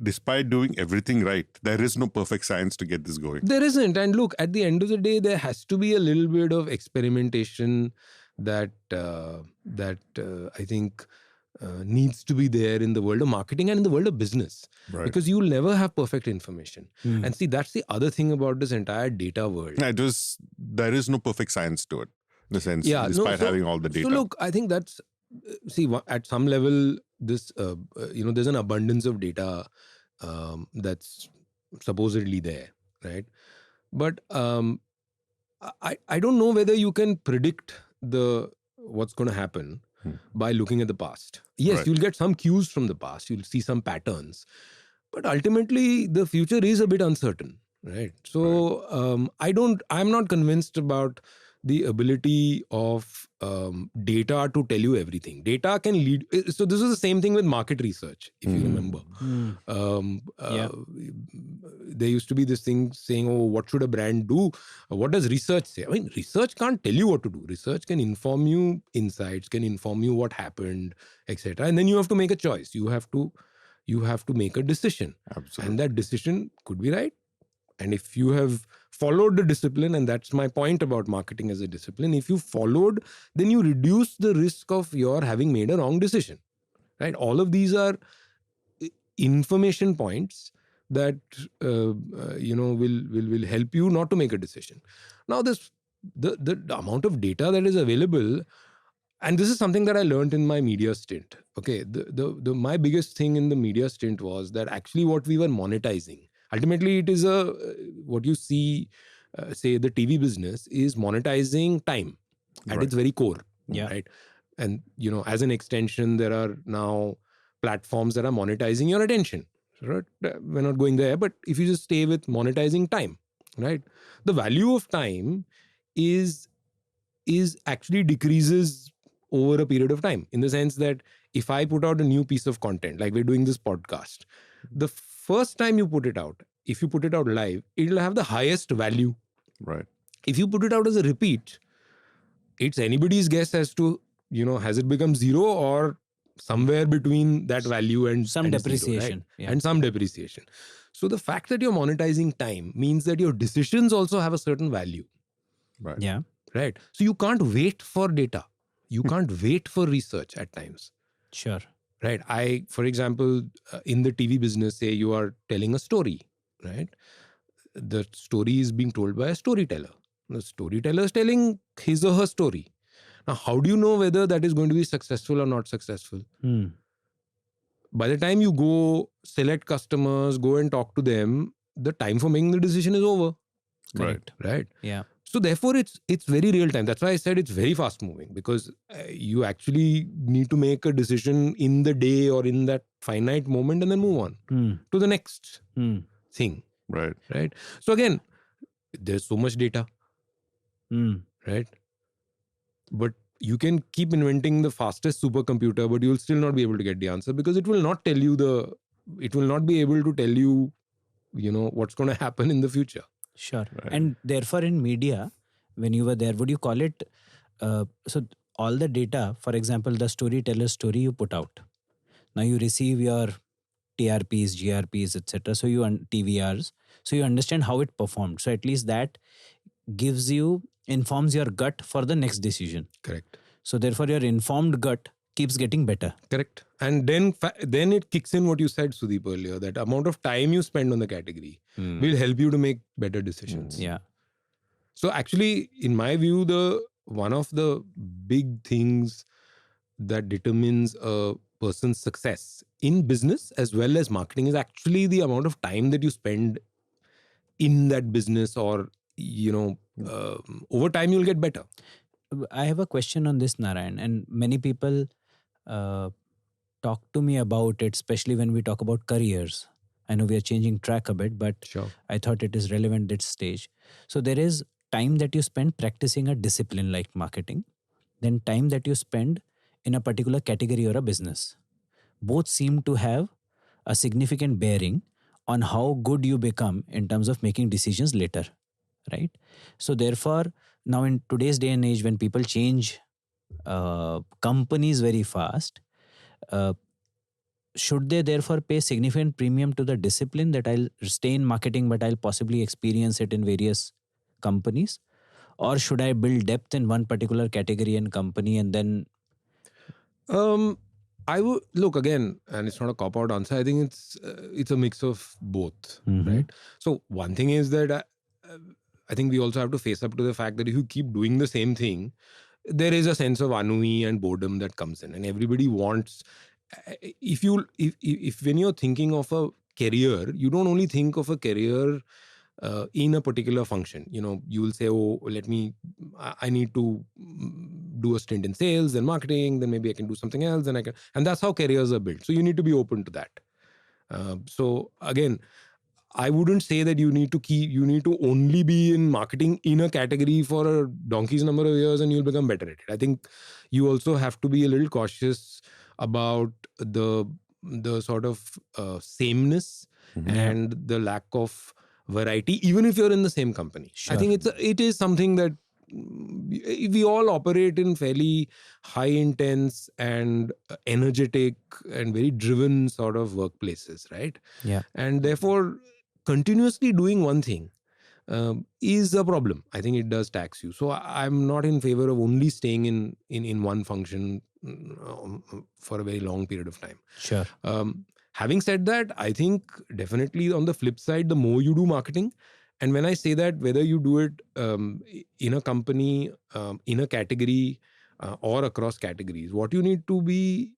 [SPEAKER 2] despite doing everything right, there is no perfect science to get this going.
[SPEAKER 3] There isn't. And look, at the end of the day, there has to be a little bit of experimentation that I think needs to be there in the world of marketing and in the world of business.
[SPEAKER 2] Right.
[SPEAKER 3] Because you'll never have perfect information. And see, that's the other thing about this entire data world.
[SPEAKER 2] There is no perfect science to it, in a sense, despite having all the data.
[SPEAKER 3] So look, I think that's, at some level, this, there's an abundance of data that's supposedly there, right? But I don't know whether you can predict what's going to happen by looking at the past. Yes,
[SPEAKER 2] Right.
[SPEAKER 3] You'll get some cues from the past. You'll see some patterns. But ultimately, the future is a bit uncertain, right? So I'm not convinced about the ability of data to tell you everything. Data can lead. So this is the same thing with market research, if you remember. There used to be this thing saying, oh, what should a brand do? What does research say? I mean, research can't tell you what to do. Research can inform you insights, can inform you what happened, etc. And then you have to make a choice. You have to make a decision.
[SPEAKER 2] Absolutely.
[SPEAKER 3] And that decision could be right. And if you have followed the discipline, and that's my point about marketing as a discipline, if you followed, then you reduce the risk of your having made a wrong decision, right? All of these are information points that, will help you not to make a decision. Now, the amount of data that is available, and this is something that I learned in my media stint. Okay, my biggest thing in the media stint was that actually what we were monetizing, ultimately, it is what you see, say the TV business is monetizing time at its very core, right? And, as an extension, there are now platforms that are monetizing your attention, right? We're not going there, but if you just stay with monetizing time, right? The value of time is actually decreases over a period of time, in the sense that if I put out a new piece of content, like we're doing this podcast, the first time you put it out, if you put it out live, it'll have the highest value.
[SPEAKER 2] Right.
[SPEAKER 3] If you put it out as a repeat, it's anybody's guess as to, has it become zero or somewhere between that value and
[SPEAKER 4] some
[SPEAKER 3] and
[SPEAKER 4] depreciation.
[SPEAKER 3] zero, right? And some depreciation. So the fact that you're monetizing time means that your decisions also have a certain value.
[SPEAKER 2] Right.
[SPEAKER 4] Yeah.
[SPEAKER 3] Right. So you can't wait for data. You can't wait for research at times.
[SPEAKER 4] Sure.
[SPEAKER 3] Right. For example, in the TV business, say you are telling a story, right? The story is being told by a storyteller. The storyteller is telling his or her story. Now, how do you know whether that is going to be successful or not successful? By the time you go select customers, go and talk to them, the time for making the decision is over.
[SPEAKER 2] Right.
[SPEAKER 3] Right.
[SPEAKER 4] Yeah.
[SPEAKER 3] So therefore, it's very real time. That's why I said it's very fast moving, because you actually need to make a decision in the day or in that finite moment and then move on to the next thing.
[SPEAKER 2] Right.
[SPEAKER 3] Right. So again, there's so much data. Right. But you can keep inventing the fastest supercomputer, but you'll still not be able to get the answer, because it will not be able to tell you, what's going to happen in the future.
[SPEAKER 4] Sure.
[SPEAKER 2] Right.
[SPEAKER 4] And therefore, in media, when you were there, would you call it, so all the data, for example, the storyteller's story you put out, now you receive your TRPs, GRPs, etc. So TVRs, so you understand how it performed. So at least that informs your gut for the next decision.
[SPEAKER 3] Correct.
[SPEAKER 4] So therefore, your informed gut keeps getting better.
[SPEAKER 3] Correct. And then it kicks in what you said, Sudeep, earlier, that amount of time you spend on the category will help you to make better decisions.
[SPEAKER 4] Yeah.
[SPEAKER 3] So actually, in my view, one of the big things that determines a person's success in business as well as marketing is actually the amount of time that you spend in that business, or, over time you'll get better.
[SPEAKER 4] I have a question on this, Narayan, and many people talk to me about it, especially when we talk about careers. I know we are changing track a bit, but
[SPEAKER 3] Sure.
[SPEAKER 4] I thought it is relevant at this stage. So there is time that you spend practicing a discipline like marketing, then time that you spend in a particular category or a business. Both seem to have a significant bearing on how good you become in terms of making decisions later, right? So therefore, now in today's day and age, when people change companies very fast, should they therefore pay significant premium to the discipline that I'll stay in marketing, but I'll possibly experience it in various companies? Or should I build depth in one particular category and company and then...
[SPEAKER 3] I would look again, and it's not a cop-out answer. I think it's a mix of both, right? So one thing is that I think we also have to face up to the fact that if you keep doing the same thing, there is a sense of ennui and boredom that comes in, and everybody wants. If when you're thinking of a career, you don't only think of a career in a particular function. You will say, oh, I need to do a stint in sales, then marketing, then maybe I can do something else, and that's how careers are built. So you need to be open to that. So again, I wouldn't say that you need to only be in marketing in a category for a donkey's number of years and you'll become better at it. I think you also have to be a little cautious about the sort of sameness and the lack of variety, even if you're in the same company.
[SPEAKER 4] Sure.
[SPEAKER 3] I think it is something that we all operate in fairly high intense and energetic and very driven sort of workplaces, right?
[SPEAKER 4] Yeah.
[SPEAKER 3] And therefore, continuously doing one thing is a problem. I think it does tax you. So I'm not in favor of only staying in one function for a very long period of time.
[SPEAKER 4] Sure.
[SPEAKER 3] Having said that, I think definitely on the flip side, the more you do marketing, and when I say that, whether you do it in a company, in a category, or across categories, what you need to be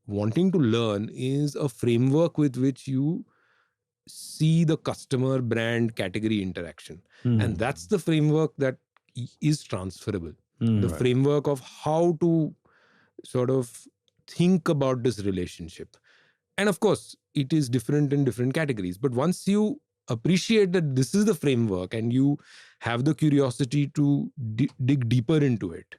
[SPEAKER 3] wanting to learn is a framework with which you see the customer brand category interaction. And that's the framework that is transferable. The framework of how to sort of think about this relationship. And of course, it is different in different categories. But once you appreciate that this is the framework and you have the curiosity to dig deeper into it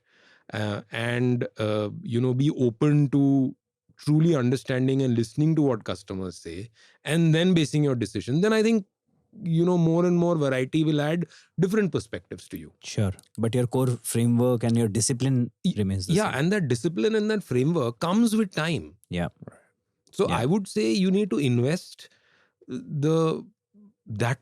[SPEAKER 3] and be open to truly understanding and listening to what customers say and then basing your decision, then I think more and more variety will add different perspectives to you.
[SPEAKER 4] Sure. But your core framework and your discipline remains the same.
[SPEAKER 3] And that discipline and that framework comes with time.
[SPEAKER 4] Yeah.
[SPEAKER 3] So I would say you need to invest the that,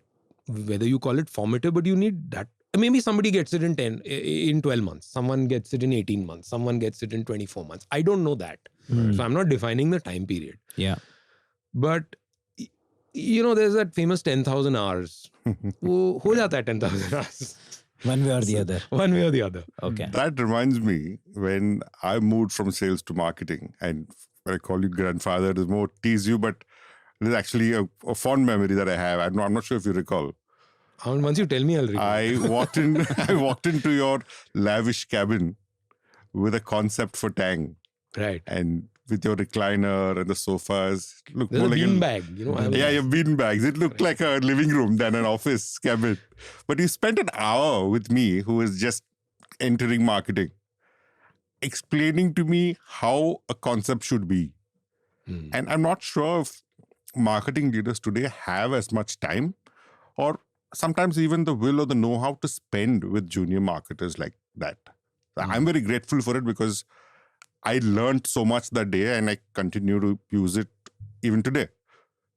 [SPEAKER 3] whether you call it formative, but you need that. Maybe somebody gets it in 12 months. Someone gets it in 18 months. Someone gets it in 24 months. I don't know that. So I'm not defining the time period.
[SPEAKER 4] Yeah.
[SPEAKER 3] But, there's that famous 10,000 hours. Wo ho jata hai 10,000 hours.
[SPEAKER 4] One way or the other.
[SPEAKER 3] One way or the other.
[SPEAKER 4] Okay.
[SPEAKER 2] That reminds me, when I moved from sales to marketing, and when I call you grandfather, it is more tease you, but there's actually a fond memory that I have. I'm not sure if you recall.
[SPEAKER 3] Once you tell me, I'll recall.
[SPEAKER 2] I walked into your lavish cabin with a concept for Tang,
[SPEAKER 3] Right.
[SPEAKER 2] and with your recliner and the sofas. Look
[SPEAKER 3] There's
[SPEAKER 2] more
[SPEAKER 3] a
[SPEAKER 2] like
[SPEAKER 3] bean bag.
[SPEAKER 2] your bean bags. It looked like a living room than an office cabin. But you spent an hour with me, who is just entering marketing, explaining to me how a concept should be. And I'm not sure if marketing leaders today have as much time, or sometimes even the will or the know-how to spend with junior marketers like that. I'm very grateful for it, because I learned so much that day, and I continue to use it even today.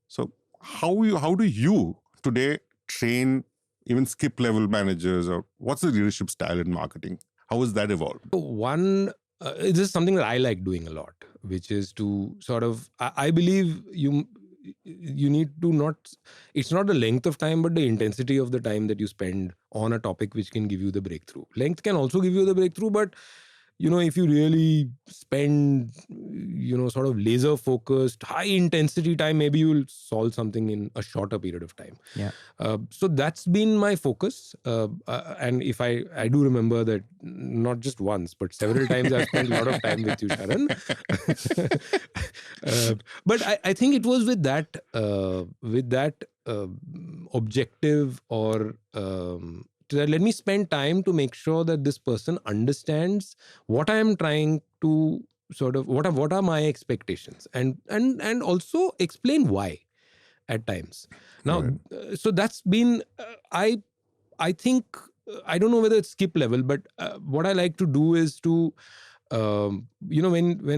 [SPEAKER 2] So how do you today train even skip level managers, or what's the leadership style in marketing? How has that evolved?
[SPEAKER 3] One, this is something that I like doing a lot, which is to sort of, I believe you need to not, it's not the length of time, but the intensity of the time that you spend on a topic which can give you the breakthrough. Length can also give you the breakthrough, but if you really spend, sort of laser focused, high intensity time, maybe you will solve something in a shorter period of time.
[SPEAKER 4] Yeah.
[SPEAKER 3] So that's been my focus. And if I do remember that not just once, but several times I've spent a lot of time with you, Sharan. But I think it was with that objective, or let me spend time to make sure that this person understands what I am trying to sort of, what are my expectations, and also explain why at times. Now, so that's been, I think, I don't know whether it's skip level, but what I like to do is to, when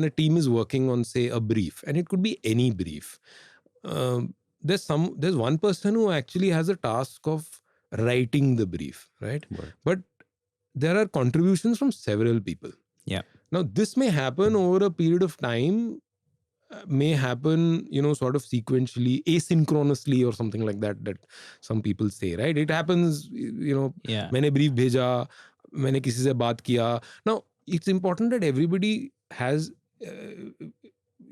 [SPEAKER 3] a team is working on, say, a brief, and it could be any brief, there's one person who actually has a task of writing the brief, right? But there are contributions from several people.
[SPEAKER 4] Yeah.
[SPEAKER 3] Now, this may happen over a period of time, may happen, sort of sequentially, asynchronously, or something like that some people say, right? It happens, मैंने brief भेजा, मैंने किसी से बात किया. Now, it's important that everybody has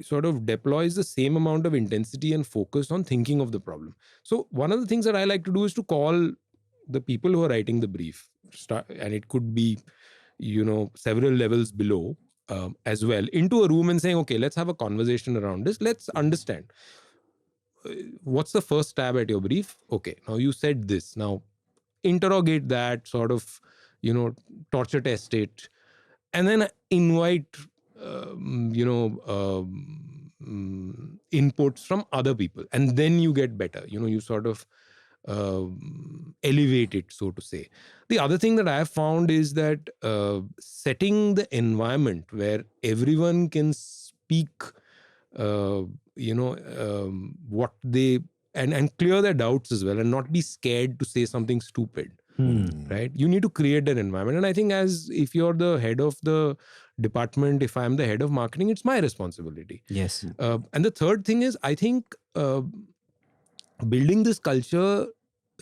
[SPEAKER 3] sort of deploys the same amount of intensity and focus on thinking of the problem. So one of the things that I like to do is to call the people who are writing the brief, and it could be, several levels below as well, into a room and saying, okay, let's have a conversation around this. Let's understand what's the first stab at your brief. Okay, now you said this. Now interrogate that, sort of, torture test it, and then invite inputs from other people, and then you get better. You sort of elevate it, so to say. The other thing that I have found is that setting the environment where everyone can speak, what they, and clear their doubts as well, and not be scared to say something stupid. Right? You need to create an environment. And I think, if you're the head of the department, if I'm the head of marketing, it's my responsibility.
[SPEAKER 4] Yes.
[SPEAKER 3] And the third thing is, I think building this culture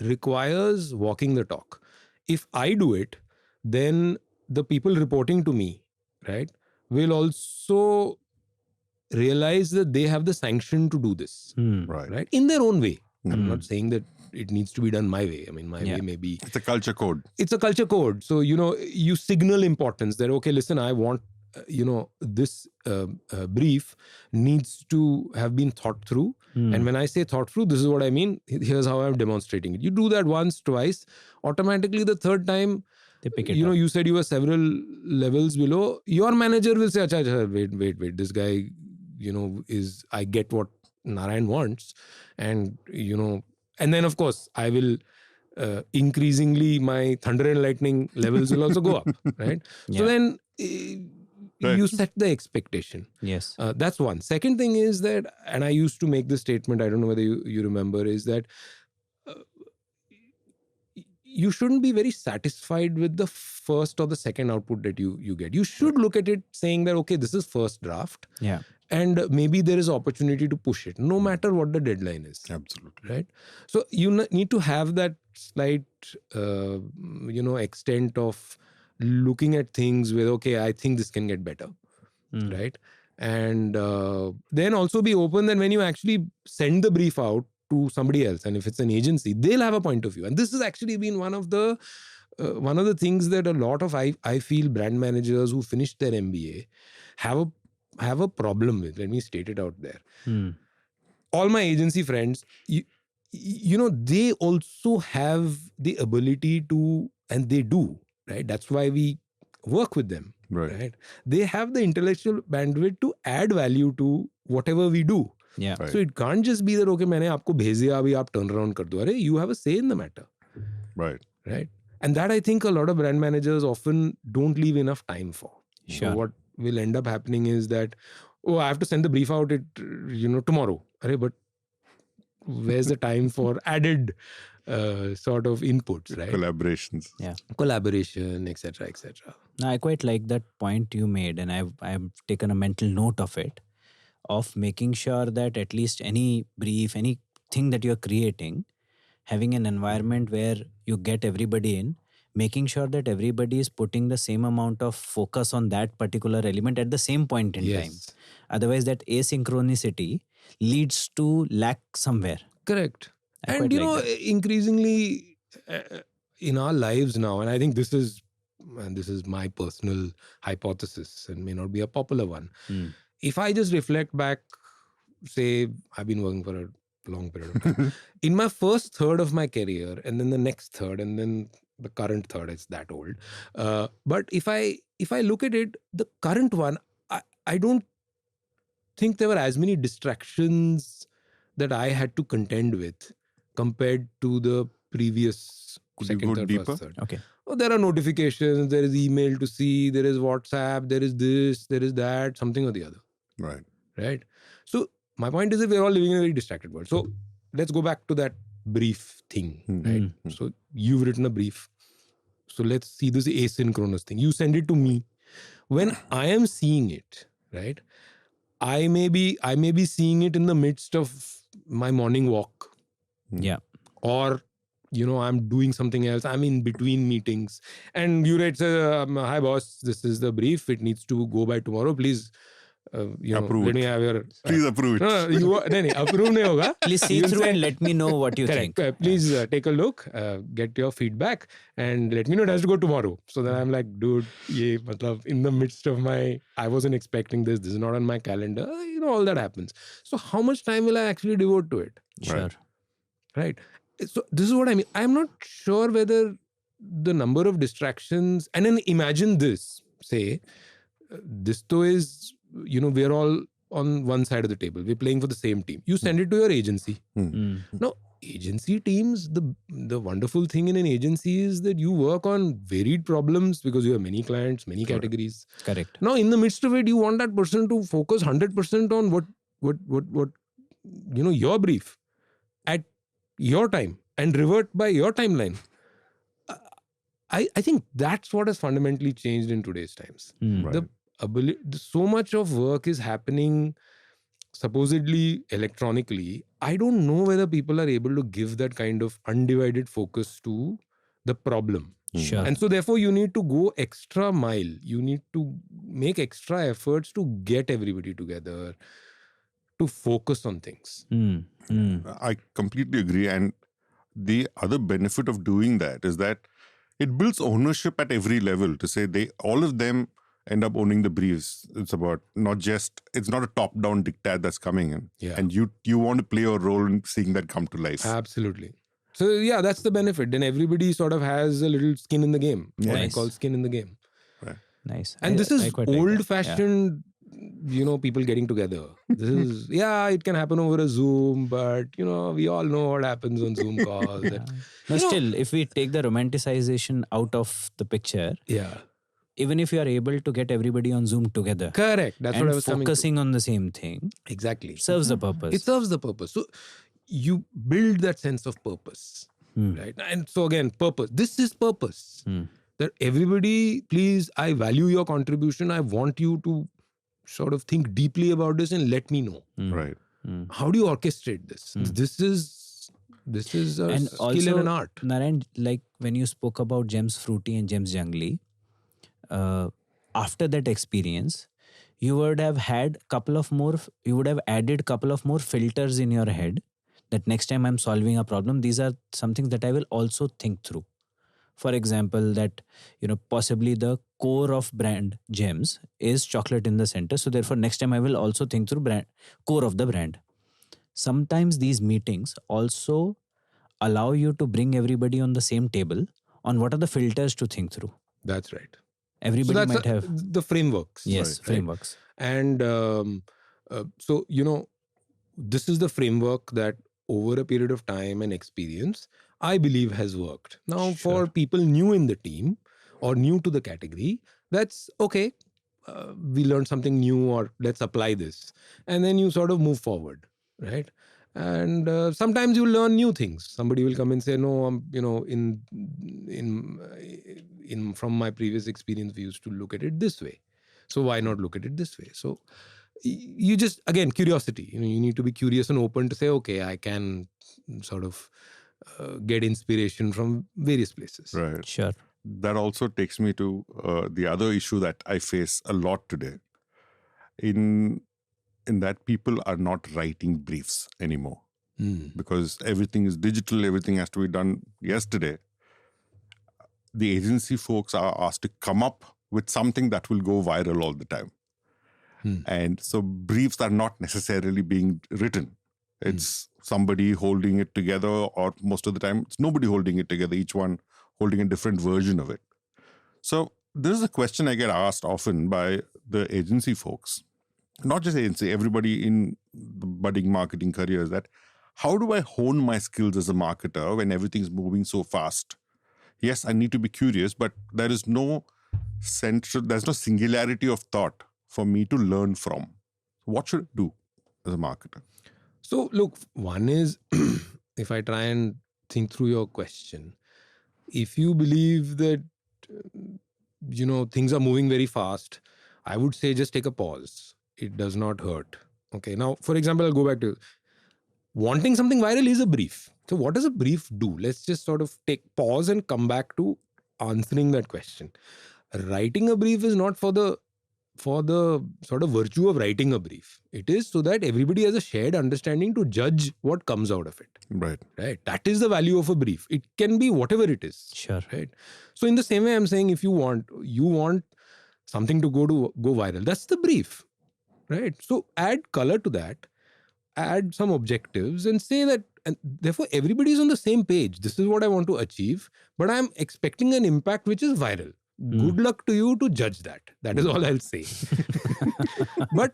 [SPEAKER 3] requires walking the talk. If I do it, then the people reporting to me, right, will also realize that they have the sanction to do this, right, in their own way. I'm not saying that it needs to be done my way. I mean, my way may be...
[SPEAKER 2] It's a culture code.
[SPEAKER 3] It's a culture code. So, you signal importance that, okay, listen, I want, this brief needs to have been thought through. And when I say thought through, this is what I mean. Here's how I'm demonstrating it. You do that once, twice, automatically the third time,
[SPEAKER 4] they pick it
[SPEAKER 3] you said you were several levels below. Your manager will say, Acha, wait, this guy, I get what Narayan wants. And, and then, of course, I will increasingly, my thunder and lightning levels will also go up, right? So then you set the expectation.
[SPEAKER 4] Yes.
[SPEAKER 3] That's one. Second thing is that, and I used to make this statement, I don't know whether you remember, is that you shouldn't be very satisfied with the first or the second output that you get. You should look at it saying that, okay, this is first draft.
[SPEAKER 4] Yeah.
[SPEAKER 3] And maybe there is opportunity to push it, no matter what the deadline is.
[SPEAKER 2] Absolutely.
[SPEAKER 3] Right? So you need to have that slight, extent of looking at things with, okay, I think this can get better. Right? And then also be open that when you actually send the brief out to somebody else, and if it's an agency, they'll have a point of view. And this has actually been one of the things that a lot of I feel brand managers who finished their MBA have a problem with. Let me state it out there. All my agency friends, they also have the ability to, and they do, right? That's why we work with them, right? They have the intellectual bandwidth to add value to whatever we do.
[SPEAKER 4] Yeah.
[SPEAKER 3] So it can't just be that, okay, मैंने आपको भेज दिया, अभी आप turn around कर दो. अरे, you have a say in the matter.
[SPEAKER 2] Right.
[SPEAKER 3] And that I think a lot of brand managers often don't leave enough time for.
[SPEAKER 4] Sure.
[SPEAKER 3] So what will end up happening is that, oh, I have to send the brief out tomorrow. Arre, but where's the time for added sort of inputs, right?
[SPEAKER 2] Collaborations.
[SPEAKER 4] Yeah.
[SPEAKER 3] Collaboration, etc., etc.
[SPEAKER 4] Now, I quite like that point you made, and I've taken a mental note of it, of making sure that at least any brief, anything that you're creating, having an environment where you get everybody in, making sure that everybody is putting the same amount of focus on that particular element at the same point in time. Otherwise, that asynchronicity leads to lack somewhere.
[SPEAKER 3] Correct. And increasingly in our lives now, and I think this is my personal hypothesis and may not be a popular one. If I just reflect back, say, I've been working for a long period of time. In my first third of my career, and then the next third, and then the current third, it's that old. But if I look at it, the current one, I don't think there were as many distractions that I had to contend with compared to the previous second, third, first, third.
[SPEAKER 4] Okay.
[SPEAKER 3] Oh, there are notifications, there is email to see, there is WhatsApp, there is this, there is that, something or the other. Right. So my point is that we're all living in a very distracted world. So let's go back to that brief thing, right? So you've written a brief. So let's see this asynchronous thing. You send it to me. When I am seeing it, right, I may be seeing it in the midst of my morning walk.
[SPEAKER 4] Yeah.
[SPEAKER 3] Or, I'm doing something else. I'm in between meetings. And you write, hi boss, this is the brief. It needs to go by tomorrow. Please,
[SPEAKER 2] approve
[SPEAKER 3] let me have your...
[SPEAKER 2] Please approve it.
[SPEAKER 3] No, approve nahi hoga.
[SPEAKER 4] Please see through and let me know what you think.
[SPEAKER 3] Please take a look, get your feedback, and let me know it has to go tomorrow. So then I'm like, dude, in the midst of I wasn't expecting this. This is not on my calendar. All that happens. So how much time will I actually devote to it?
[SPEAKER 4] Sure.
[SPEAKER 3] Right. So this is what I mean. I'm not sure whether the number of distractions, and then imagine this, say, this though is, we're all on one side of the table. We're playing for the same team. You send it to your agency. Now, agency teams, the wonderful thing in an agency is that you work on varied problems because you have many clients, many categories.
[SPEAKER 4] Correct.
[SPEAKER 3] Now, in the midst of it, you want that person to focus 100% on what your brief at your time and revert by your timeline. I think that's what has fundamentally changed in today's times. The ability, so much of work is happening supposedly electronically. I don't know whether people are able to give that kind of undivided focus to the problem.
[SPEAKER 4] Sure.
[SPEAKER 3] And so therefore you need to go extra mile. You need to make extra efforts to get everybody together, to focus on things.
[SPEAKER 2] I completely agree. And the other benefit of doing that is that it builds ownership at every level, to say all of them end up owning the briefs. It's about it's not a top-down diktat that's coming in.
[SPEAKER 3] Yeah.
[SPEAKER 2] And you want to play a role in seeing that come to life.
[SPEAKER 3] Absolutely. So yeah, that's the benefit. Then everybody sort of has a little skin in the game. What I call skin in the game.
[SPEAKER 2] Right.
[SPEAKER 4] Nice.
[SPEAKER 3] And this is old-fashioned, people getting together. This is, it can happen over a Zoom, but, we all know what happens on Zoom calls.
[SPEAKER 4] No, still, if we take the romanticization out of the picture, even if you are able to get everybody on Zoom together.
[SPEAKER 3] Correct. That's what I was
[SPEAKER 4] focusing on the same thing.
[SPEAKER 3] Exactly.
[SPEAKER 4] Serves the purpose.
[SPEAKER 3] It serves the purpose. So you build that sense of purpose. right? And so again, purpose. This is purpose. That everybody, please, I value your contribution. I want you to sort of think deeply about this and let me know.
[SPEAKER 2] Right.
[SPEAKER 3] How do you orchestrate this? This is a
[SPEAKER 4] And
[SPEAKER 3] skill
[SPEAKER 4] also,
[SPEAKER 3] and an art.
[SPEAKER 4] Narayan, like when you spoke about Gems Fruity and Gems Jungly, after that experience, you would have added couple of more filters in your head that next time I'm solving a problem, these are something that I will also think through. For example, that, possibly the core of brand Gems is chocolate in the center. So therefore, next time I will also think through core of the brand. Sometimes these meetings also allow you to bring everybody on the same table on what are the filters to think through.
[SPEAKER 3] That's right.
[SPEAKER 4] Everybody
[SPEAKER 3] So
[SPEAKER 4] might have
[SPEAKER 3] the frameworks.
[SPEAKER 4] yes,
[SPEAKER 3] right?
[SPEAKER 4] frameworks.
[SPEAKER 3] And so, this is the framework that over a period of time and experience, I believe has worked. Now, for people new in the team or new to the category, that's okay. We learned something new, or let's apply this. And then you sort of move forward, right? And sometimes you learn new things. Somebody will come and say, no, from my previous experience, we used to look at it this way. So why not look at it this way? So you just, again, curiosity. You need to be curious and open to say, okay, I can sort of get inspiration from various places.
[SPEAKER 2] Right.
[SPEAKER 4] Sure.
[SPEAKER 2] That also takes me to the other issue that I face a lot today. In that people are not writing briefs anymore because everything is digital, everything has to be done yesterday. The agency folks are asked to come up with something that will go viral all the time. And so briefs are not necessarily being written. It's somebody holding it together, or most of the time it's nobody holding it together, each one holding a different version of it. So this is a question I get asked often by the agency folks. Not just agency, everybody in the budding marketing careers, that how do I hone my skills as a marketer when everything's moving so fast? Yes, I need to be curious, but there's no singularity of thought for me to learn from. What should I do as a marketer?
[SPEAKER 3] So look, one is, if I try and think through your question, if you believe that, things are moving very fast, I would say just take a pause. It does not hurt. Okay. Now, for example, I'll go back to wanting something viral is a brief. So what does a brief do? Let's just sort of take pause and come back to answering that question. Writing a brief is not for the sort of virtue of writing a brief. It is so that everybody has a shared understanding to judge what comes out of it.
[SPEAKER 2] Right.
[SPEAKER 3] That is the value of a brief. It can be whatever it is.
[SPEAKER 4] Sure.
[SPEAKER 3] Right. So in the same way, I'm saying, if you want something to go viral, that's the brief. Right. So add color to that, add some objectives, and say that, and therefore everybody is on the same page. This is what I want to achieve, but I'm expecting an impact which is viral. Good luck to you to judge that. That is all I'll say. But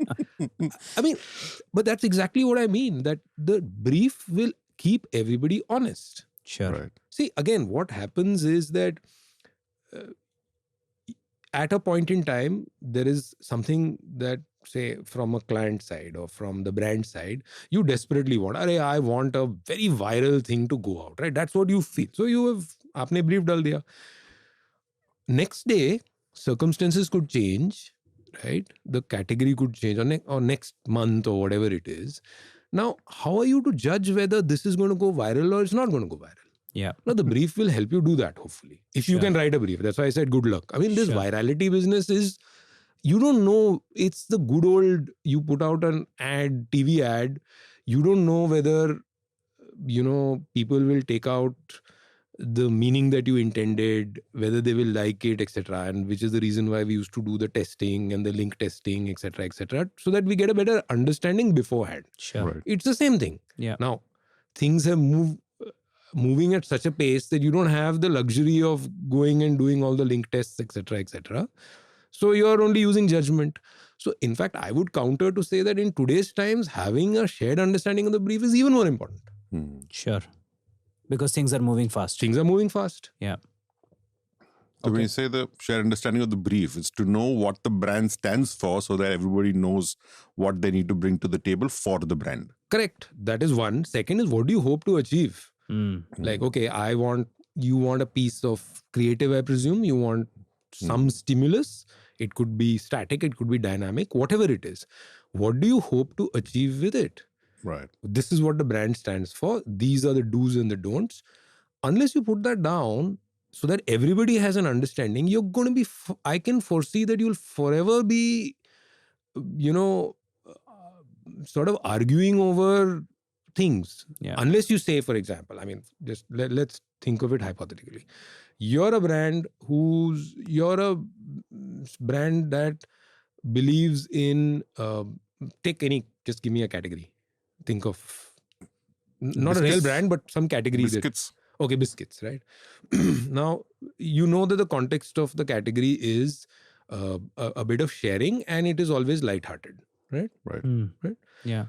[SPEAKER 3] that's exactly what I mean, that the brief will keep everybody honest.
[SPEAKER 4] Sure.
[SPEAKER 2] Right.
[SPEAKER 3] See, again, what happens is that at a point in time, there is something that, say, from a client side or from the brand side, you desperately want. I want a very viral thing to go out, right? That's what you feel. So aapne brief dal diya. Next day, circumstances could change, right? The category could change, or next month, or whatever it is. Now, how are you to judge whether this is going to go viral or it's not going to go viral?
[SPEAKER 4] Yeah.
[SPEAKER 3] Now, the brief will help you do that, hopefully. If you can write a brief. That's why I said good luck. I mean, this virality business is, you don't know, it's the good old, you put out an ad, TV ad, you don't know whether, people will take out the meaning that you intended, whether they will like it, etc. And which is the reason why we used to do the testing and the link testing, etc., so that we get a better understanding beforehand.
[SPEAKER 4] Sure.
[SPEAKER 2] Right.
[SPEAKER 3] It's the same thing.
[SPEAKER 4] Yeah.
[SPEAKER 3] Now, things have moving at such a pace that you don't have the luxury of going and doing all the link tests, etc. So you're only using judgment. So in fact, I would counter to say that in today's times, having a shared understanding of the brief is even more important.
[SPEAKER 4] Sure. Because things are moving fast.
[SPEAKER 3] Things are moving fast.
[SPEAKER 4] Yeah.
[SPEAKER 2] So when you say the shared understanding of the brief, it's to know what the brand stands for so that everybody knows what they need to bring to the table for the brand.
[SPEAKER 3] Correct. That is one. Second is, what do you hope to achieve? Like, okay, you want a piece of creative, I presume. You want some stimulus. It could be static, it could be dynamic, whatever it is. What do you hope to achieve with it?
[SPEAKER 2] Right.
[SPEAKER 3] This is what the brand stands for. These are the do's and the don'ts. Unless you put that down so that everybody has an understanding, you're going to be, I can foresee that you'll forever be, sort of arguing over things.
[SPEAKER 4] Yeah.
[SPEAKER 3] Unless you say, for example, I mean, just let's think of it hypothetically. You're a brand that believes in, just give me a category. Think of, not a real
[SPEAKER 2] Biscuits.
[SPEAKER 3] brand, but some category.
[SPEAKER 2] Biscuits.
[SPEAKER 3] Okay, biscuits, right? Now, you know that the context of the category is a bit of sharing, and it is always lighthearted, right?
[SPEAKER 2] Right.
[SPEAKER 3] Right?
[SPEAKER 4] Yeah.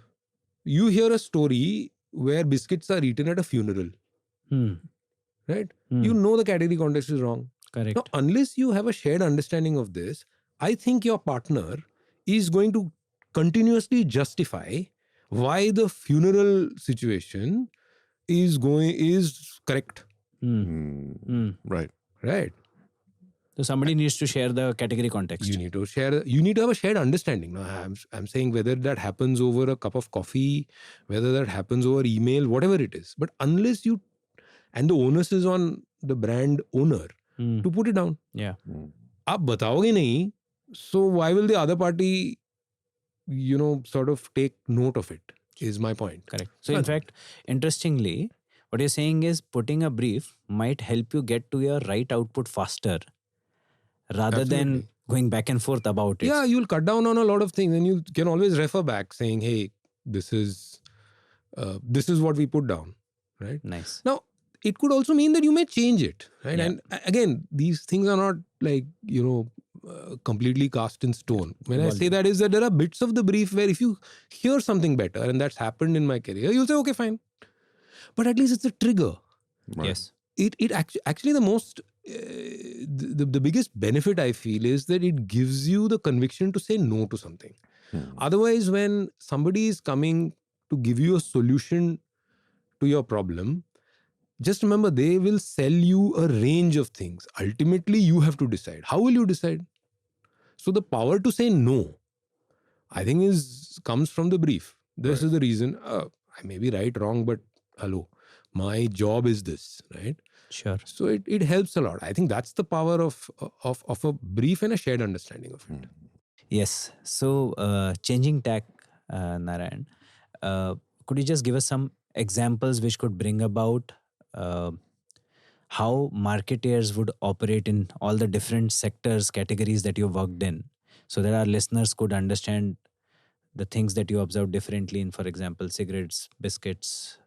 [SPEAKER 3] You hear a story where biscuits are eaten at a funeral, right? You know the category context is wrong.
[SPEAKER 4] Correct.
[SPEAKER 3] Now, unless you have a shared understanding of this, I think your partner is going to continuously justify why the funeral situation is correct.
[SPEAKER 2] Right.
[SPEAKER 3] Right.
[SPEAKER 4] So somebody needs to share the category context.
[SPEAKER 3] You need to have a shared understanding. Now, I'm saying whether that happens over a cup of coffee, whether that happens over email, whatever it is. But unless and the onus is on the brand owner to put it down.
[SPEAKER 4] Yeah.
[SPEAKER 3] आप बताओगे नहीं, so why will the other party, sort of take note of it, is my point.
[SPEAKER 4] Correct. So in fact, interestingly, what you're saying is putting a brief might help you get to your right output faster rather than
[SPEAKER 3] Absolutely.
[SPEAKER 4] going back and forth about it.
[SPEAKER 3] Yeah, you'll cut down on a lot of things, and you can always refer back saying, hey, this is what we put down, right?
[SPEAKER 4] Nice.
[SPEAKER 3] Now, it could also mean that you may change it, right?
[SPEAKER 4] Yeah.
[SPEAKER 3] And again, these things are not like, completely cast in stone. When I say that is that there are bits of the brief where if you hear something better, and that's happened in my career, you'll say, okay, fine. But at least it's a trigger.
[SPEAKER 2] Right.
[SPEAKER 4] Yes.
[SPEAKER 3] It actually the most, the biggest benefit I feel is that it gives you the conviction to say no to something. Otherwise, when somebody is coming to give you a solution to your problem, just remember, they will sell you a range of things. Ultimately, you have to decide. How will you decide? So the power to say no, I think, comes from the brief. This is the reason. I may be right, wrong, but hello, my job is this, right?
[SPEAKER 4] Sure.
[SPEAKER 3] So it helps a lot. I think that's the power of a brief and a shared understanding of it.
[SPEAKER 4] Yes. So changing tack, Narayan, could you just give us some examples which could bring about how marketeers would operate in all the different sectors, categories that you worked in, so that our listeners could understand the things that you observe differently in, for example, cigarettes, biscuits,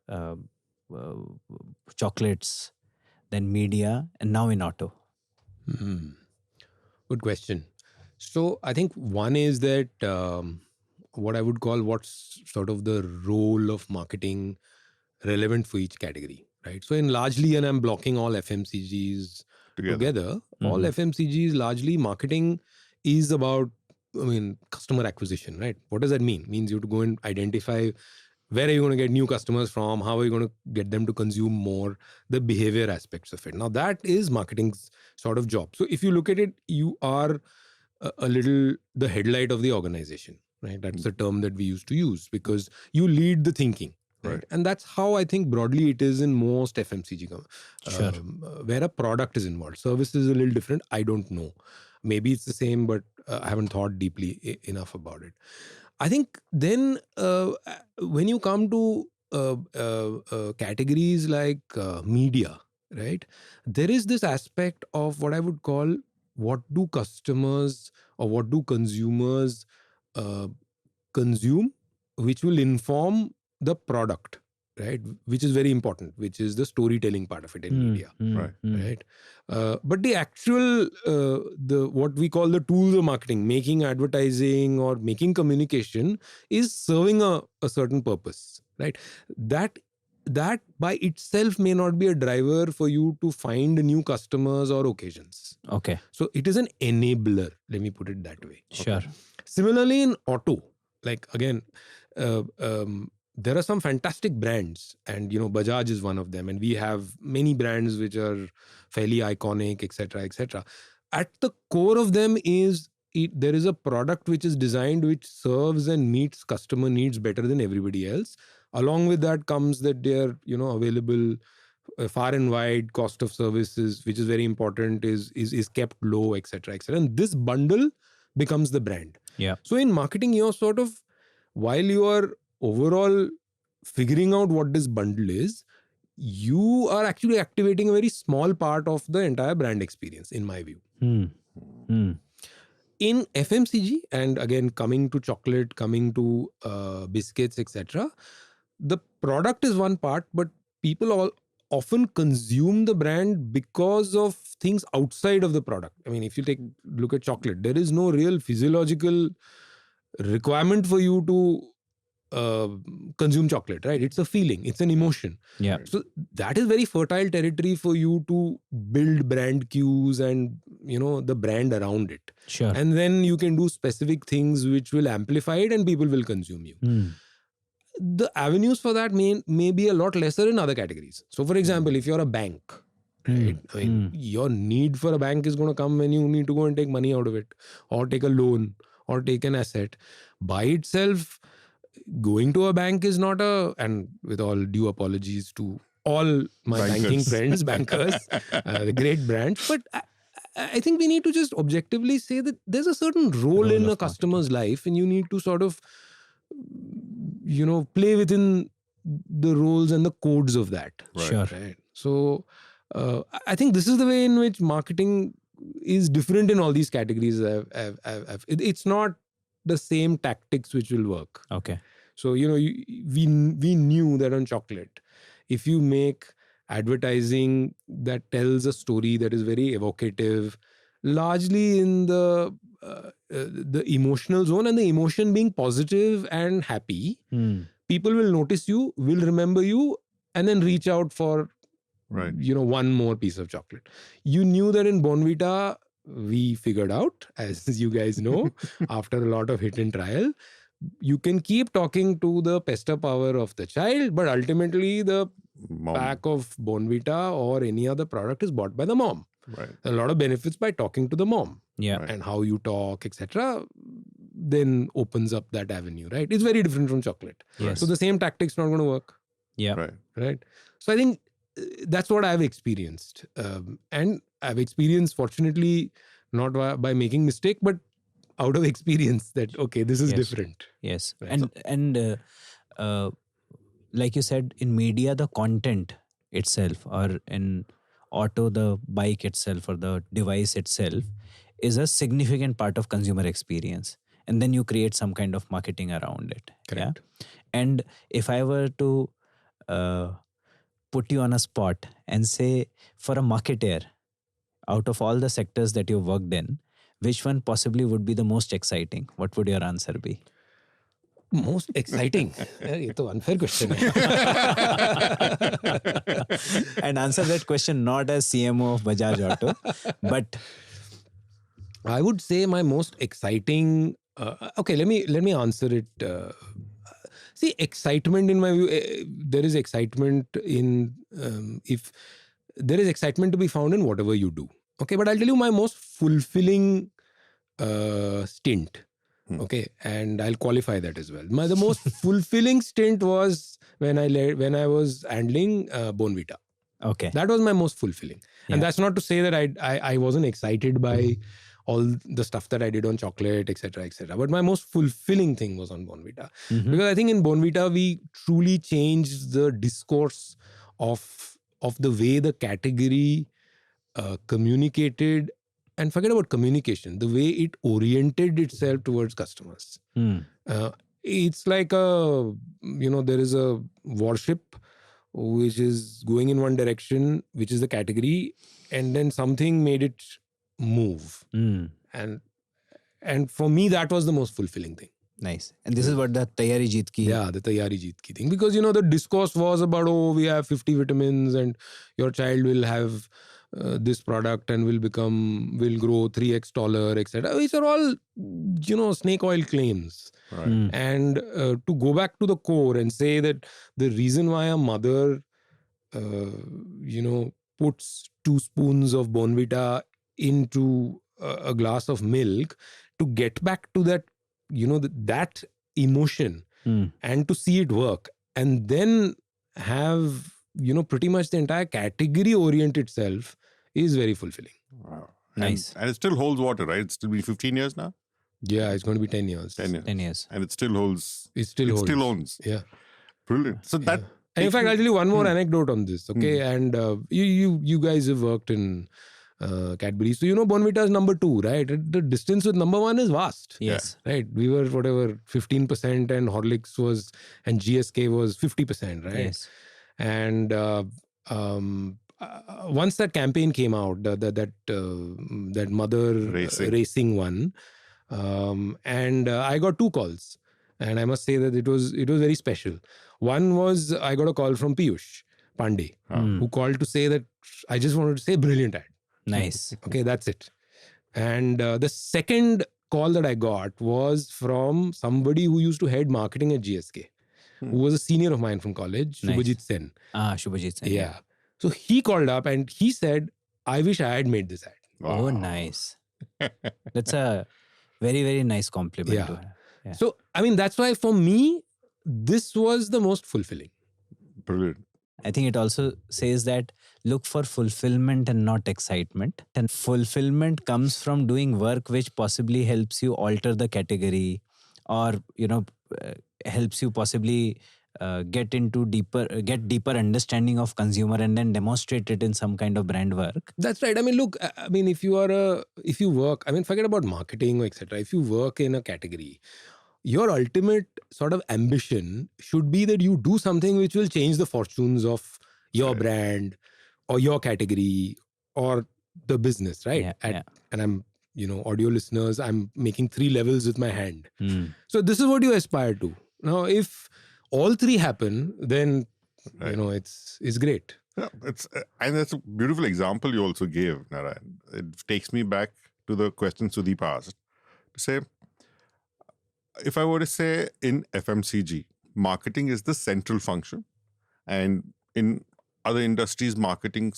[SPEAKER 4] chocolates, then media, and now in auto?
[SPEAKER 3] Good question. So I think one is that what I would call what's sort of the role of marketing relevant for each category, right? So in largely, and I'm blocking all FMCGs together, all FMCGs, largely marketing is about, customer acquisition, right? What does that mean? It means you have to go and identify where are you going to get new customers from, how are you going to get them to consume more, the behavior aspects of it. Now that is marketing's sort of job. So if you look at it, you are a little the headlight of the organization, right? That's the term that we used to use because you lead the thinking. Right. And that's how I think broadly it is in most FMCG, where a product is involved. Service is a little different. I don't know. Maybe it's the same, but I haven't thought deeply enough about it. I think then when you come to categories like media, right, there is this aspect of what I would call what do customers or what do consumers consume, which will inform the product, right, which is very important, which is the storytelling part of it in media, right? But the actual, what we call the tools of marketing, making advertising or making communication is serving a certain purpose, right? That by itself may not be a driver for you to find new customers or occasions.
[SPEAKER 4] Okay.
[SPEAKER 3] So it is an enabler, let me put it that way.
[SPEAKER 4] Sure.
[SPEAKER 3] Similarly in auto, like again, there are some fantastic brands, and Bajaj is one of them, and we have many brands which are fairly iconic, etc., etc. At the core of them there is a product which is designed which serves and meets customer needs better than everybody else. Along with that comes that they're available far and wide, cost of services, which is very important, is kept low, etc., etc. And this bundle becomes the brand.
[SPEAKER 4] Yeah.
[SPEAKER 3] So in marketing, you're sort of, while you are overall figuring out what this bundle is, you are actually activating a very small part of the entire brand experience, in my view. In FMCG, and again, coming to chocolate, coming to biscuits, etc., the product is one part, but people often consume the brand because of things outside of the product. I mean, if you look at chocolate, there is no real physiological requirement for you to consume chocolate, right? It's a feeling, it's an emotion.
[SPEAKER 4] Yeah.
[SPEAKER 3] So that is very fertile territory for you to build brand cues and the brand around it.
[SPEAKER 4] Sure.
[SPEAKER 3] And then you can do specific things which will amplify it and people will consume you. The avenues for that may be a lot lesser in other categories. So for example, if you're a bank, right? I mean, your need for a bank is going to come when you need to go and take money out of it, or take a loan, or take an asset. By itself, going to a bank is not and with all due apologies to all my banking friends, bankers, the great brands, but I think we need to just objectively say that there's a certain role in a customer's life, and you need to sort of play within the roles and the codes of that.
[SPEAKER 2] Right.
[SPEAKER 4] Sure.
[SPEAKER 3] Right. So I think this is the way in which marketing is different in all these categories. It's not the same tactics which will work.
[SPEAKER 4] Okay.
[SPEAKER 3] So we knew that on chocolate, if you make advertising that tells a story that is very evocative, largely in the emotional zone, and the emotion being positive and happy, people will notice you, will remember you, and then reach out for one more piece of chocolate. You knew that in Bonvita, we figured out, as you guys know, after a lot of hit and trial, you can keep talking to the pester power of the child, but ultimately the pack of Bonvita or any other product is bought by the mom.
[SPEAKER 2] Right.
[SPEAKER 3] A lot of benefits by talking to the mom.
[SPEAKER 4] Yeah.
[SPEAKER 3] And how you talk, etc., then opens up that avenue, right? It's very different from chocolate.
[SPEAKER 4] Yes.
[SPEAKER 3] So the same tactic's not going to work.
[SPEAKER 4] Yeah.
[SPEAKER 3] Right. So I think that's what I've experienced. And I've experienced, fortunately, not by making mistake, but out of experience that, okay, this is different.
[SPEAKER 4] Yes.
[SPEAKER 3] Right.
[SPEAKER 4] And like you said, in media, the content itself, or in auto, the bike itself or the device itself, is a significant part of consumer experience. And then you create some kind of marketing around it.
[SPEAKER 3] Correct.
[SPEAKER 4] Yeah? And if I were to put you on a spot and say, for a marketer, out of all the sectors that you've worked in, which one possibly would be the most exciting? What would your answer be?
[SPEAKER 3] Most exciting? ये तो unfair question है.
[SPEAKER 4] And answer that question not as CMO of Bajaj Auto, but
[SPEAKER 3] I would say my most exciting. Okay, let me answer it. See, excitement in my view, there is excitement in if there is excitement to be found in whatever you do. Okay, but I'll tell you my most fulfilling stint. Okay, and I'll qualify that as well. The most fulfilling stint was when I was handling Bonvita.
[SPEAKER 4] Okay,
[SPEAKER 3] that was my most fulfilling. And that's not to say that I wasn't excited by all the stuff that I did on chocolate, etc., etc. But my most fulfilling thing was on Bonvita. Because I think in Bonvita, we truly changed the discourse of the way the category communicated, and forget about communication, the way it oriented itself towards customers. It's like there is a warship which is going in one direction, which is the category, and then something made it move. And for me, that was the most fulfilling thing.
[SPEAKER 4] Nice. And this is what the Taiyari Jeet Ki.
[SPEAKER 3] Yeah, the Taiyari Jeet Ki thing. Because, the discourse was about, we have 50 vitamins and your child will have this product and will grow 3x taller, etc. These are all, snake oil claims.
[SPEAKER 2] Right.
[SPEAKER 3] And to go back to the core and say that the reason why a mother, puts 2 spoons of Bonvita into a glass of milk to get back to that, that emotion and to see it work, and then have, pretty much the entire category orient itself is very fulfilling.
[SPEAKER 2] Wow.
[SPEAKER 4] Nice.
[SPEAKER 2] And it still holds water, right? It's still been 15 years now?
[SPEAKER 3] Yeah, it's going to be 10 years.
[SPEAKER 2] 10 years.
[SPEAKER 4] 10 years.
[SPEAKER 2] And it still holds.
[SPEAKER 3] It still owns. Yeah.
[SPEAKER 2] Brilliant. So that...
[SPEAKER 3] And in fact, I'll tell you one more anecdote on this, okay? And you guys have worked in Cadbury. So, Bonvita is number 2, right? The distance with number 1 is vast.
[SPEAKER 4] Yes.
[SPEAKER 3] Right? We were, 15% and Horlicks and GSK was 50%, right?
[SPEAKER 4] Yes.
[SPEAKER 3] And once that campaign came out, that mother racing one, and I got 2 calls. And I must say that it was very special. One was, I got a call from Piyush Pandey, who called to say that I just wanted to say brilliant ad.
[SPEAKER 4] Nice.
[SPEAKER 3] Okay, that's it. And the second call that I got was from somebody who used to head marketing at GSK, who was a senior of mine from college,
[SPEAKER 4] Nice.
[SPEAKER 3] Shubhajit Sen.
[SPEAKER 4] Shubhajit Sen.
[SPEAKER 3] Yeah. So he called up and he said, I wish I had made this ad.
[SPEAKER 4] Oh, nice. That's a very, very nice compliment.
[SPEAKER 3] Yeah.
[SPEAKER 4] To her. Yeah.
[SPEAKER 3] So, that's why for me, this was the most fulfilling.
[SPEAKER 2] Brilliant.
[SPEAKER 4] I think it also says that look for fulfillment and not excitement. And fulfillment comes from doing work which possibly helps you alter the category, or, helps you possibly get deeper understanding of consumer and then demonstrate it in some kind of brand work.
[SPEAKER 3] That's right. Look, if you work, forget about marketing or etc. If you work in a category, your ultimate sort of ambition should be that you do something which will change the fortunes of your brand or your category or the business, right? And I'm, audio listeners, I'm making 3 levels with my hand. So this is what you aspire to. Now, if all 3 happen, then, it's great.
[SPEAKER 2] Yeah, and that's a beautiful example you also gave, Narayan. It takes me back to the question Sudeep asked. To say, if I were to say in FMCG, marketing is the central function, and in other industries, marketing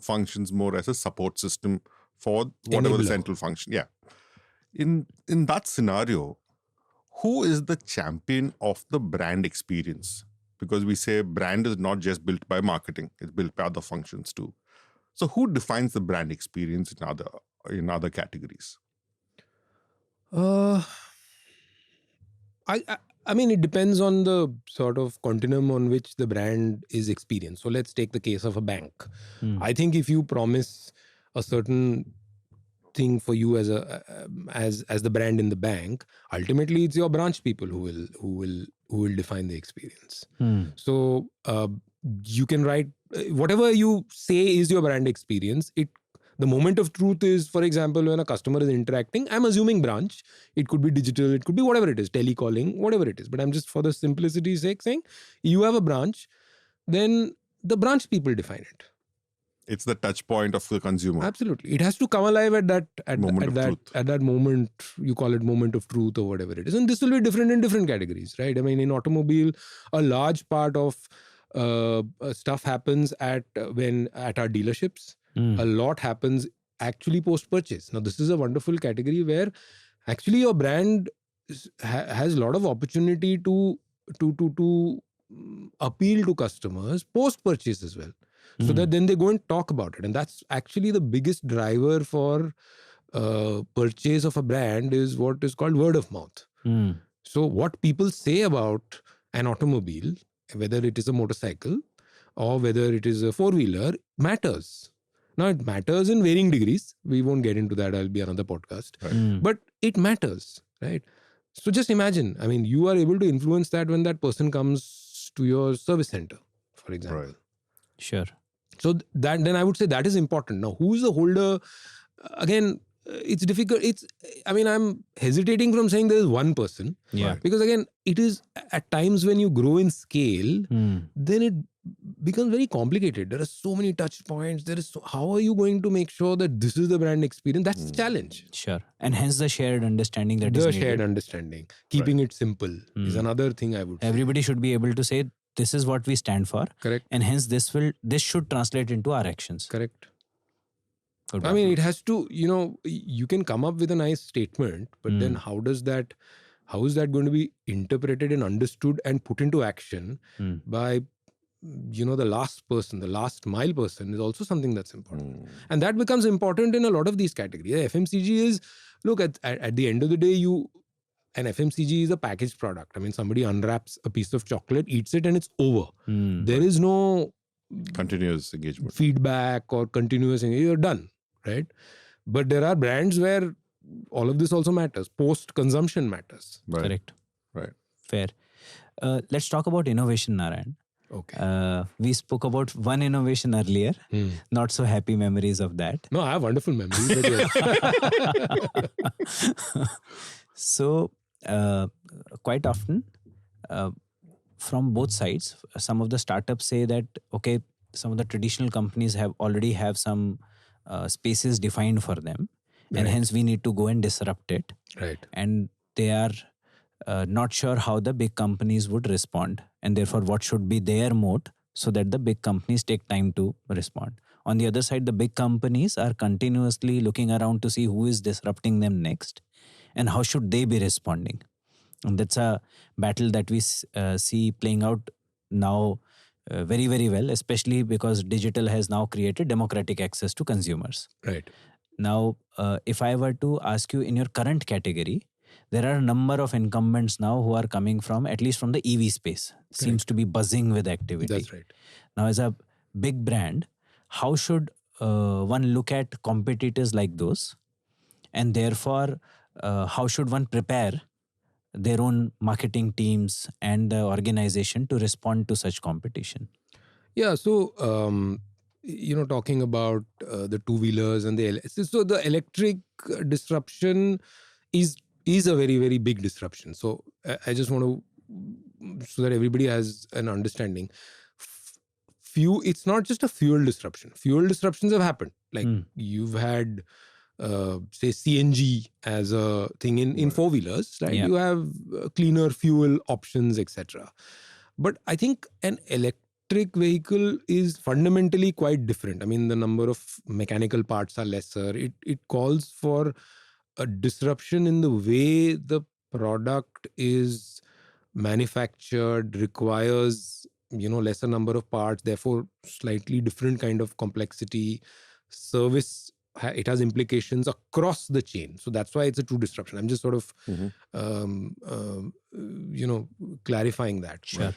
[SPEAKER 2] functions more as a support system for whatever the central function. Yeah. In that scenario, who is the champion of the brand experience? Because we say brand is not just built by marketing, it's built by other functions too. So who defines the brand experience in other categories?
[SPEAKER 3] It depends on the sort of continuum on which the brand is experienced. So let's take the case of a bank. I think if you promise a certain thing for you as the brand in the bank, ultimately it's your branch people who will define the experience. So you can write whatever you say is your brand experience. The moment of truth is, for example, when a customer is interacting, I'm assuming branch. It could be digital, it could be whatever it is, telecalling, whatever it is. But I'm just, for the simplicity's sake, saying you have a branch, then the branch people define it.
[SPEAKER 2] It's the touch point of the consumer.
[SPEAKER 3] Absolutely. It has to come alive at that moment. You call it moment of truth or whatever it is. And this will be different in different categories, right? In automobile, a large part of stuff happens at our dealerships. A lot happens actually post-purchase. Now, this is a wonderful category where actually your brand has a lot of opportunity to appeal to customers post-purchase as well. So that then they go and talk about it. And that's actually the biggest driver for purchase of a brand is what is called word of mouth. So what people say about an automobile, whether it is a motorcycle or whether it is a four-wheeler, matters. Now, it matters in varying degrees. We won't get into that. I'll be another podcast. Right. But it matters, right? So just imagine, you are able to influence that when that person comes to your service center, for example.
[SPEAKER 2] Right.
[SPEAKER 4] Sure.
[SPEAKER 3] So then I would say that is important. Now, who is the holder? Again, it's difficult. I'm hesitating from saying there is one person.
[SPEAKER 4] Yeah.
[SPEAKER 3] Because again, it is at times when you grow in scale, then it becomes very complicated. There are so many touch points. How are you going to make sure that this is the brand experience? That's the challenge.
[SPEAKER 4] Sure. And hence the shared understanding that is
[SPEAKER 3] The
[SPEAKER 4] needed.
[SPEAKER 3] shared understanding. Keeping it simple is another thing I would say.
[SPEAKER 4] Everybody should be able to say, this is what we stand for.
[SPEAKER 3] Correct.
[SPEAKER 4] And hence this should translate into our actions.
[SPEAKER 3] Correct.
[SPEAKER 4] Good
[SPEAKER 3] I
[SPEAKER 4] one.
[SPEAKER 3] mean, it has to, you can come up with a nice statement, but then how is that going to be interpreted and understood and put into action by, the last person, the last mile person is also something that's important. And that becomes important in a lot of these categories. FMCG is, look, at the end of the day, an FMCG is a packaged product. I mean, somebody unwraps a piece of chocolate, eats it, and it's over. There is no
[SPEAKER 2] continuous engagement,
[SPEAKER 3] feedback or continuous engagement. You're done, right? But there are brands where all of this also matters. Post-consumption matters.
[SPEAKER 2] right?
[SPEAKER 4] Correct.
[SPEAKER 2] Right.
[SPEAKER 4] Fair. Let's talk about innovation, Narayan.
[SPEAKER 3] Okay.
[SPEAKER 4] We spoke about one innovation earlier. Not so happy memories of that.
[SPEAKER 3] No, I have wonderful memories. But yes.
[SPEAKER 4] So, quite often, from both sides, some of the startups say that, okay, some of the traditional companies already have some spaces defined for them. And hence we need to go and disrupt it.
[SPEAKER 3] Right.
[SPEAKER 4] And they are not sure how the big companies would respond. And therefore, what should be their moat so that the big companies take time to respond. On the other side, the big companies are continuously looking around to see who is disrupting them next and how should they be responding. And that's a battle that we see playing out now very, very well, especially because digital has now created democratic access to consumers.
[SPEAKER 3] Right.
[SPEAKER 4] Now, if I were to ask you in your current category, there are a number of incumbents now who are coming from, at least from the EV space. Seems to be buzzing with activity.
[SPEAKER 3] That's right.
[SPEAKER 4] Now, as a big brand, how should one look at competitors like those? And therefore, how should one prepare their own marketing teams and the organization to respond to such competition?
[SPEAKER 3] Yeah, so, talking about the two-wheelers and so the electric disruption is a very, very big disruption. So I just want to, so that everybody has an understanding. It's not just a fuel disruption. Fuel disruptions have happened. Like you've had, say, CNG as a thing in four-wheelers, right?
[SPEAKER 4] Yeah.
[SPEAKER 3] You have cleaner fuel options, etc. But I think an electric vehicle is fundamentally quite different. I mean, the number of mechanical parts are lesser. It calls for a disruption in the way the product is manufactured, requires, lesser number of parts, therefore slightly different kind of complexity. Service, it has implications across the chain. So that's why it's a true disruption. I'm just sort of, clarifying that.
[SPEAKER 4] Sure.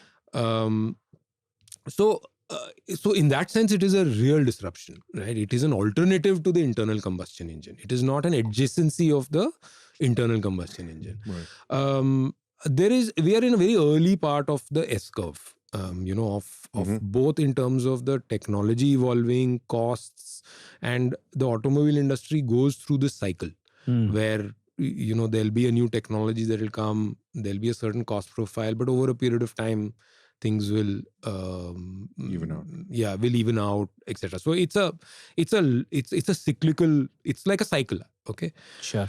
[SPEAKER 3] So in that sense, it is a real disruption, right? It is an alternative to the internal combustion engine. It is not an adjacency of the internal combustion engine.
[SPEAKER 2] Right.
[SPEAKER 3] We are in a very early part of the S-curve, of both in terms of the technology evolving, costs, and the automobile industry goes through this cycle where, there'll be a new technology that will come, there'll be a certain cost profile, but over a period of time, things will
[SPEAKER 2] Even out.
[SPEAKER 3] Yeah, will even out, etc. So it's a cyclical. It's like a cycle. Okay.
[SPEAKER 4] Sure.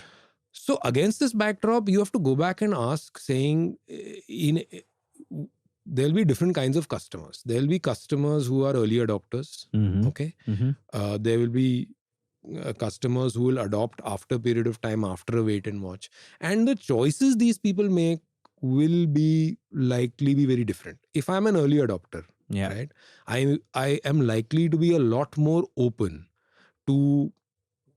[SPEAKER 3] So against this backdrop, you have to go back and ask, saying, there'll be different kinds of customers. There'll be customers who are early adopters. Okay. There will be customers who will adopt after a period of time, after a wait and watch, and the choices these people make will likely be very different. If I'm an early adopter, right, I am likely to be a lot more open to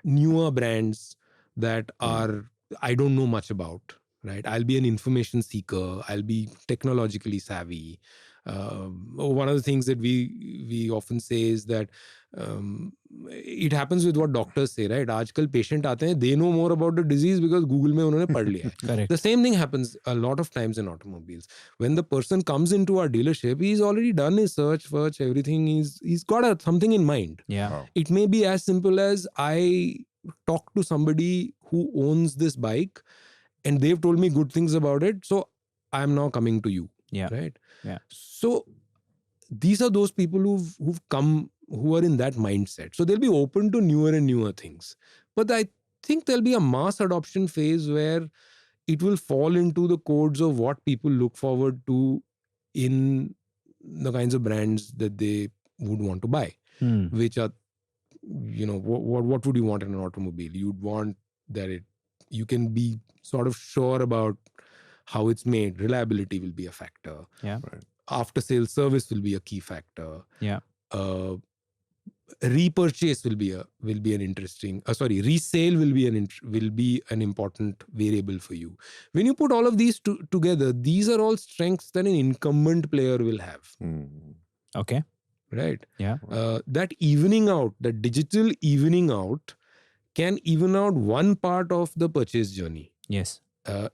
[SPEAKER 3] newer brands that I don't know much about, right? I'll be an information seeker. I'll be technologically savvy. One of the things that we often say is that it happens with what doctors say, right? Aajkal patient aate hain, they know more about the disease because Google mein unhone padh liya hai.
[SPEAKER 4] Correct.
[SPEAKER 3] The same thing happens a lot of times in automobiles. When the person comes into our dealership, he's already done his search, everything. He's got something in mind.
[SPEAKER 4] Yeah.
[SPEAKER 2] Wow.
[SPEAKER 3] It may be as simple as I talk to somebody who owns this bike and they've told me good things about it, so I'm now coming to you.
[SPEAKER 4] Yeah.
[SPEAKER 3] Right?
[SPEAKER 4] Yeah.
[SPEAKER 3] So these are those people who've come, who are in that mindset. So they'll be open to newer and newer things. But I think there'll be a mass adoption phase where it will fall into the codes of what people look forward to in the kinds of brands that they would want to buy, which are, what would you want in an automobile? You'd want that you can be sort of sure about how it's made. Reliability will be a factor.
[SPEAKER 4] Yeah.
[SPEAKER 2] Right.
[SPEAKER 3] After sales service will be a key factor.
[SPEAKER 4] Yeah.
[SPEAKER 3] Repurchase will be an interesting. Resale will be an important variable for you. When you put all of these together, these are all strengths that an incumbent player will have.
[SPEAKER 4] Okay.
[SPEAKER 3] Right.
[SPEAKER 4] Yeah.
[SPEAKER 3] That digital evening out can even out one part of the purchase journey.
[SPEAKER 4] Yes.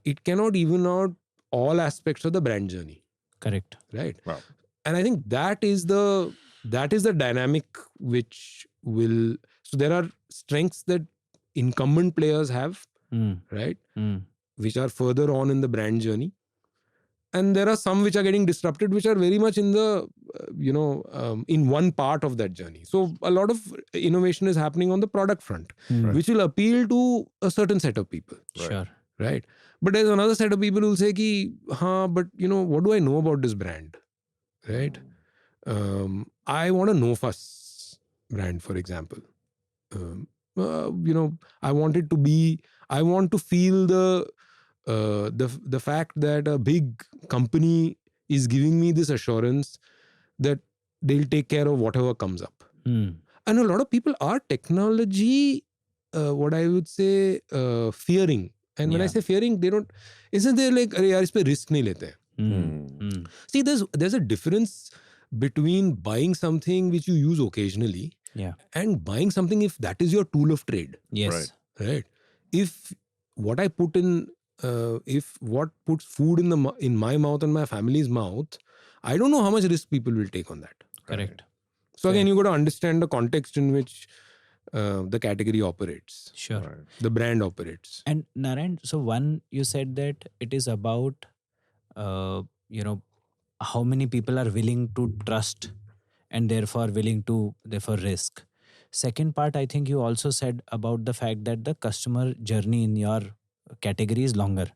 [SPEAKER 3] It cannot even out all aspects of the brand journey.
[SPEAKER 4] Correct.
[SPEAKER 3] Right.
[SPEAKER 2] Wow.
[SPEAKER 3] And I think that is the dynamic which will. So there are strengths that incumbent players have, right, which are further on in the brand journey. And there are some which are getting disrupted, which are very much in the, in one part of that journey. So a lot of innovation is happening on the product front, which will appeal to a certain set of people.
[SPEAKER 2] Right.
[SPEAKER 4] Sure.
[SPEAKER 3] Right. But there's another set of people who will say, but what do I know about this brand? Right. I want a no-fuss brand, for example. I want to feel the fact that a big company is giving me this assurance that they'll take care of whatever comes up. And a lot of people are technology, what I would say, fearing. And when I say fearing, isn't there like, yaar, is pe risk nahi lete. See, there's a difference between buying something which you use occasionally and buying something if that is your tool of trade.
[SPEAKER 4] Yes.
[SPEAKER 3] Right. If what I put in, if what puts food in my mouth and my family's mouth, I don't know how much risk people will take on that.
[SPEAKER 4] Correct.
[SPEAKER 3] So again, you got to understand the context in which the category operates.
[SPEAKER 4] Sure.
[SPEAKER 2] Right.
[SPEAKER 3] The brand operates.
[SPEAKER 4] And Narayan, so one, you said that it is about, how many people are willing to trust and therefore willing to risk. Second part, I think you also said about the fact that the customer journey in your category is longer.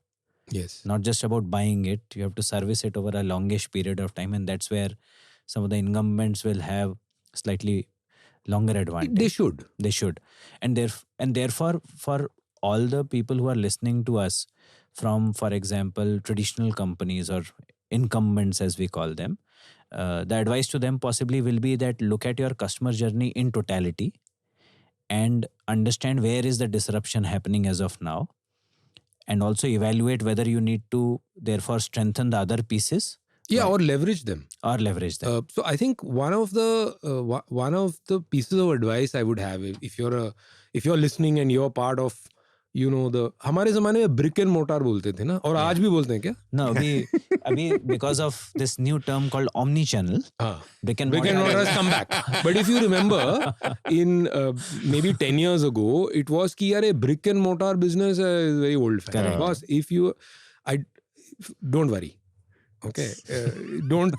[SPEAKER 3] Yes.
[SPEAKER 4] Not just about buying it, you have to service it over a longish period of time, and that's where some of the incumbents will have slightly longer advantage.
[SPEAKER 3] They should.
[SPEAKER 4] And therefore, for all the people who are listening to us from, for example, traditional companies or incumbents as we call them, the advice to them possibly will be that look at your customer journey in totality and understand where is the disruption happening as of now, and also evaluate whether you need to therefore strengthen the other pieces.
[SPEAKER 3] Yeah, or leverage them. So I think one of the pieces of advice I would have, if you're listening and you're part of, हमारे ज़माने में brick and mortar बोलते थे ना, और आज भी बोलते हैं क्या?
[SPEAKER 4] No, अभी because of this new term called omni-channel, brick and mortar
[SPEAKER 3] has come back. But if you remember, in maybe 10 years ago, it was कि यार brick and mortar business is very old fashioned. Because don't worry. Okay, don't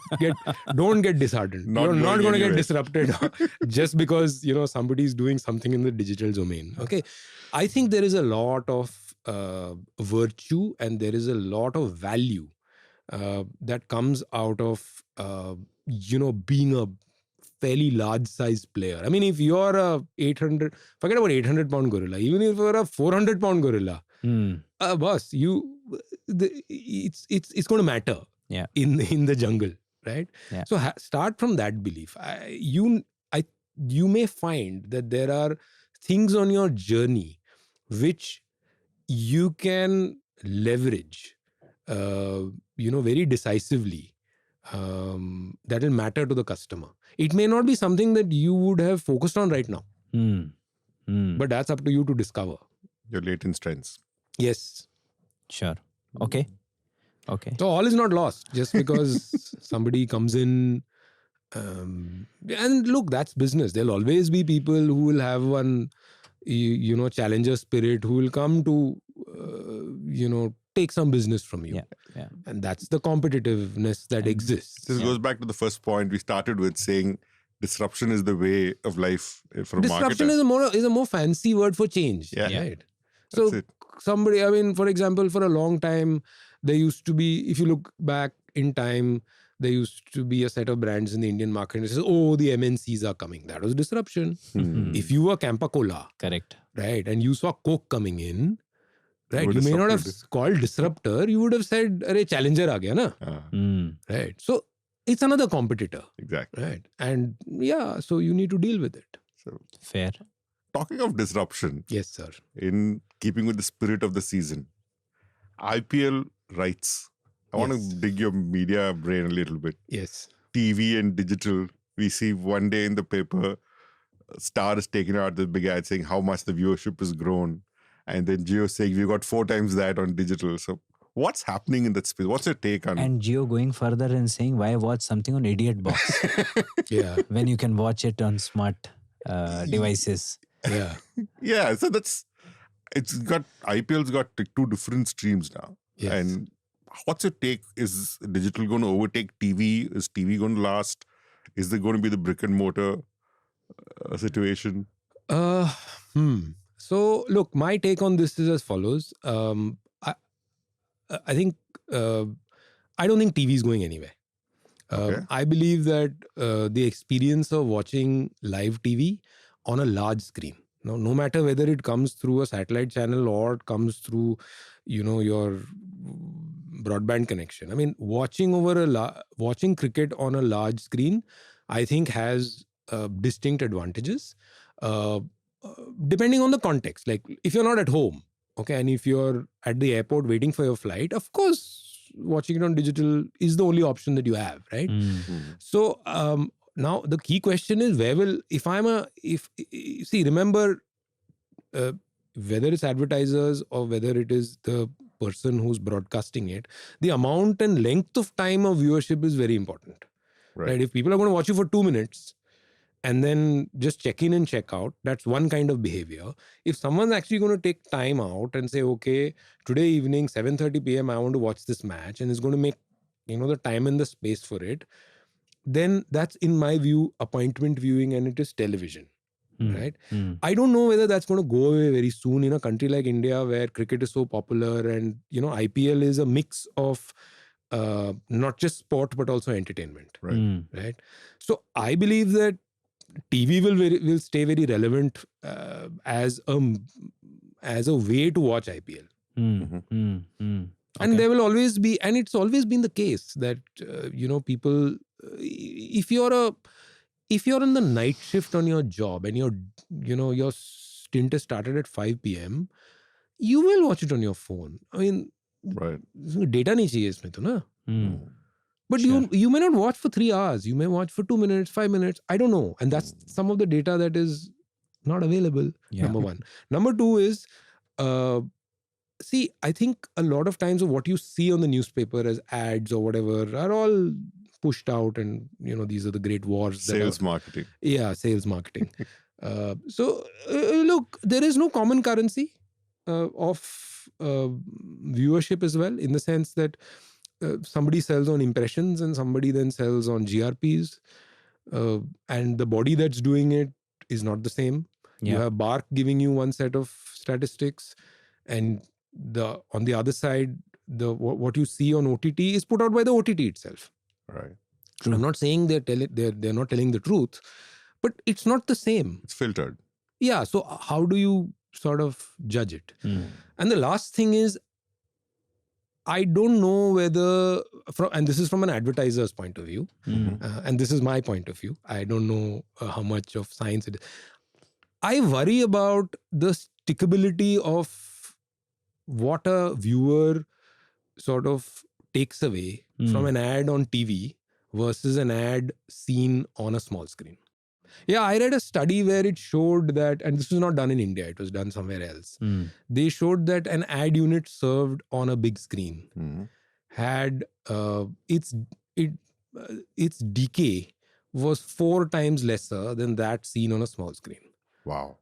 [SPEAKER 3] get disheartened. You're not going to get disrupted just because somebody's doing something in the digital domain. Okay, I think there is a lot of virtue and there is a lot of value that comes out of being a fairly large size player. I mean, if you're forget about 800-pound gorilla, even if you're a 400-pound gorilla, boss, it's going to matter.
[SPEAKER 4] Yeah.
[SPEAKER 3] In the jungle, right?
[SPEAKER 4] Yeah.
[SPEAKER 3] So start from that belief. You may find that there are things on your journey which you can leverage, very decisively. That will matter to the customer. It may not be something that you would have focused on right now, but that's up to you to discover.
[SPEAKER 2] Your latent strengths.
[SPEAKER 3] Yes.
[SPEAKER 4] Sure. Okay.
[SPEAKER 3] So all is not lost just because somebody comes in. And look, that's business. There'll always be people who will have one, challenger spirit, who will come to, take some business from you.
[SPEAKER 4] Yeah.
[SPEAKER 3] And that's the competitiveness that exists.
[SPEAKER 2] This goes back to the first point we started with, saying disruption is the way of life for a
[SPEAKER 3] Disruption
[SPEAKER 2] marketer.
[SPEAKER 3] is a more fancy word for change.
[SPEAKER 2] Yeah.
[SPEAKER 3] Right.
[SPEAKER 2] That's
[SPEAKER 3] So
[SPEAKER 2] it.
[SPEAKER 3] somebody, I mean, for example, for a long time, there used to be, if you look back in time, there used to be a set of brands in the Indian market and it says, oh, the MNCs are coming. That was disruption. If you were Campa Cola,
[SPEAKER 4] Correct.
[SPEAKER 3] right, and you saw Coke coming in, right,
[SPEAKER 2] Would
[SPEAKER 3] you may not have
[SPEAKER 2] disrupted.
[SPEAKER 3] called disruptor, you would have said, "Arey, challenger aa gaya na," right? So it's another competitor,
[SPEAKER 2] Exactly.
[SPEAKER 3] right? And yeah, so you need to deal with it.
[SPEAKER 2] So,
[SPEAKER 4] Fair.
[SPEAKER 2] talking of disruption,
[SPEAKER 3] Yes, sir.
[SPEAKER 2] in keeping with the spirit of the season, IPL rights. I want
[SPEAKER 3] Yes.
[SPEAKER 2] to dig your media brain a little bit.
[SPEAKER 3] Yes.
[SPEAKER 2] TV and digital. We see one day in the paper, Star is taking out the big ad saying how much the viewership has grown. And then Jio saying we got 4 times that on digital. So what's happening in that space? What's your take on
[SPEAKER 4] And Geo going further and saying, why watch something on Idiot Box
[SPEAKER 3] Yeah.
[SPEAKER 4] when you can watch it on smart devices?
[SPEAKER 3] Yeah.
[SPEAKER 2] Yeah, so IPL's got like 2 different streams now.
[SPEAKER 3] Yes.
[SPEAKER 2] And what's your take? Is digital going to overtake TV? Is TV going to last? Is there going to be the brick and mortar situation?
[SPEAKER 3] So look, my take on this is as follows. I think I don't think TV is going anywhere.
[SPEAKER 2] Okay.
[SPEAKER 3] I believe that the experience of watching live TV on a large screen, no matter whether it comes through a satellite channel or it comes through, your broadband connection. I mean, watching cricket on a large screen, I think has distinct advantages, depending on the context. Like if you're not at home, okay, and if you're at the airport waiting for your flight, of course, watching it on digital is the only option that you have, right? So now the key question is, remember, whether it's advertisers or whether it is the person who's broadcasting it, the amount and length of time of viewership is very important, right? If people are going to watch you for 2 minutes and then just check in and check out, that's one kind of behavior. If someone's actually going to take time out and say, okay, today evening 7:30 p.m. I want to watch this match, and is going to make the time and the space for it, then that's, in my view, appointment viewing, and it is television, right? I don't know whether that's going to go away very soon in a country like India where cricket is so popular, and IPL is a mix of not just sport but also entertainment, right? So I believe that TV will stay very relevant as a way to watch IPL. And there will always be, and it's always been the case that people, if you're in the night shift on your job and your stint has started at 5 p.m, you will watch it on your phone. I mean, data nahi chahiye isme to na. But you may not watch for 3 hours. You may watch for 2 minutes, 5 minutes. I don't know. And that's some of the data that is not available. Number one. Number two is, I think a lot of times of what you see on the newspaper as ads or whatever are all pushed out, and these are the great wars.
[SPEAKER 2] Sales marketing.
[SPEAKER 3] Yeah, sales marketing. Look, there is no common currency of viewership as well, in the sense that somebody sells on impressions and somebody then sells on GRPs, and the body that's doing it is not the same. You have Bark giving you one set of statistics, and on the other side, what you see on OTT is put out by the OTT itself.
[SPEAKER 2] Right.
[SPEAKER 3] True. I'm not saying they're not telling the truth, but it's not the same.
[SPEAKER 2] It's filtered.
[SPEAKER 3] Yeah. So how do you sort of judge it? And the last thing is, I don't know whether, and this is from an advertiser's point of view, and this is my point of view. I don't know how much of science it is. I worry about the stickability of what a viewer sort of takes away from an ad on TV versus an ad seen on a small screen. Yeah, I read a study where it showed that, and this was not done in India, it was done somewhere else. They showed that an ad unit served on a big screen had its decay was 4 times lesser than that seen on a small screen.
[SPEAKER 2] Wow.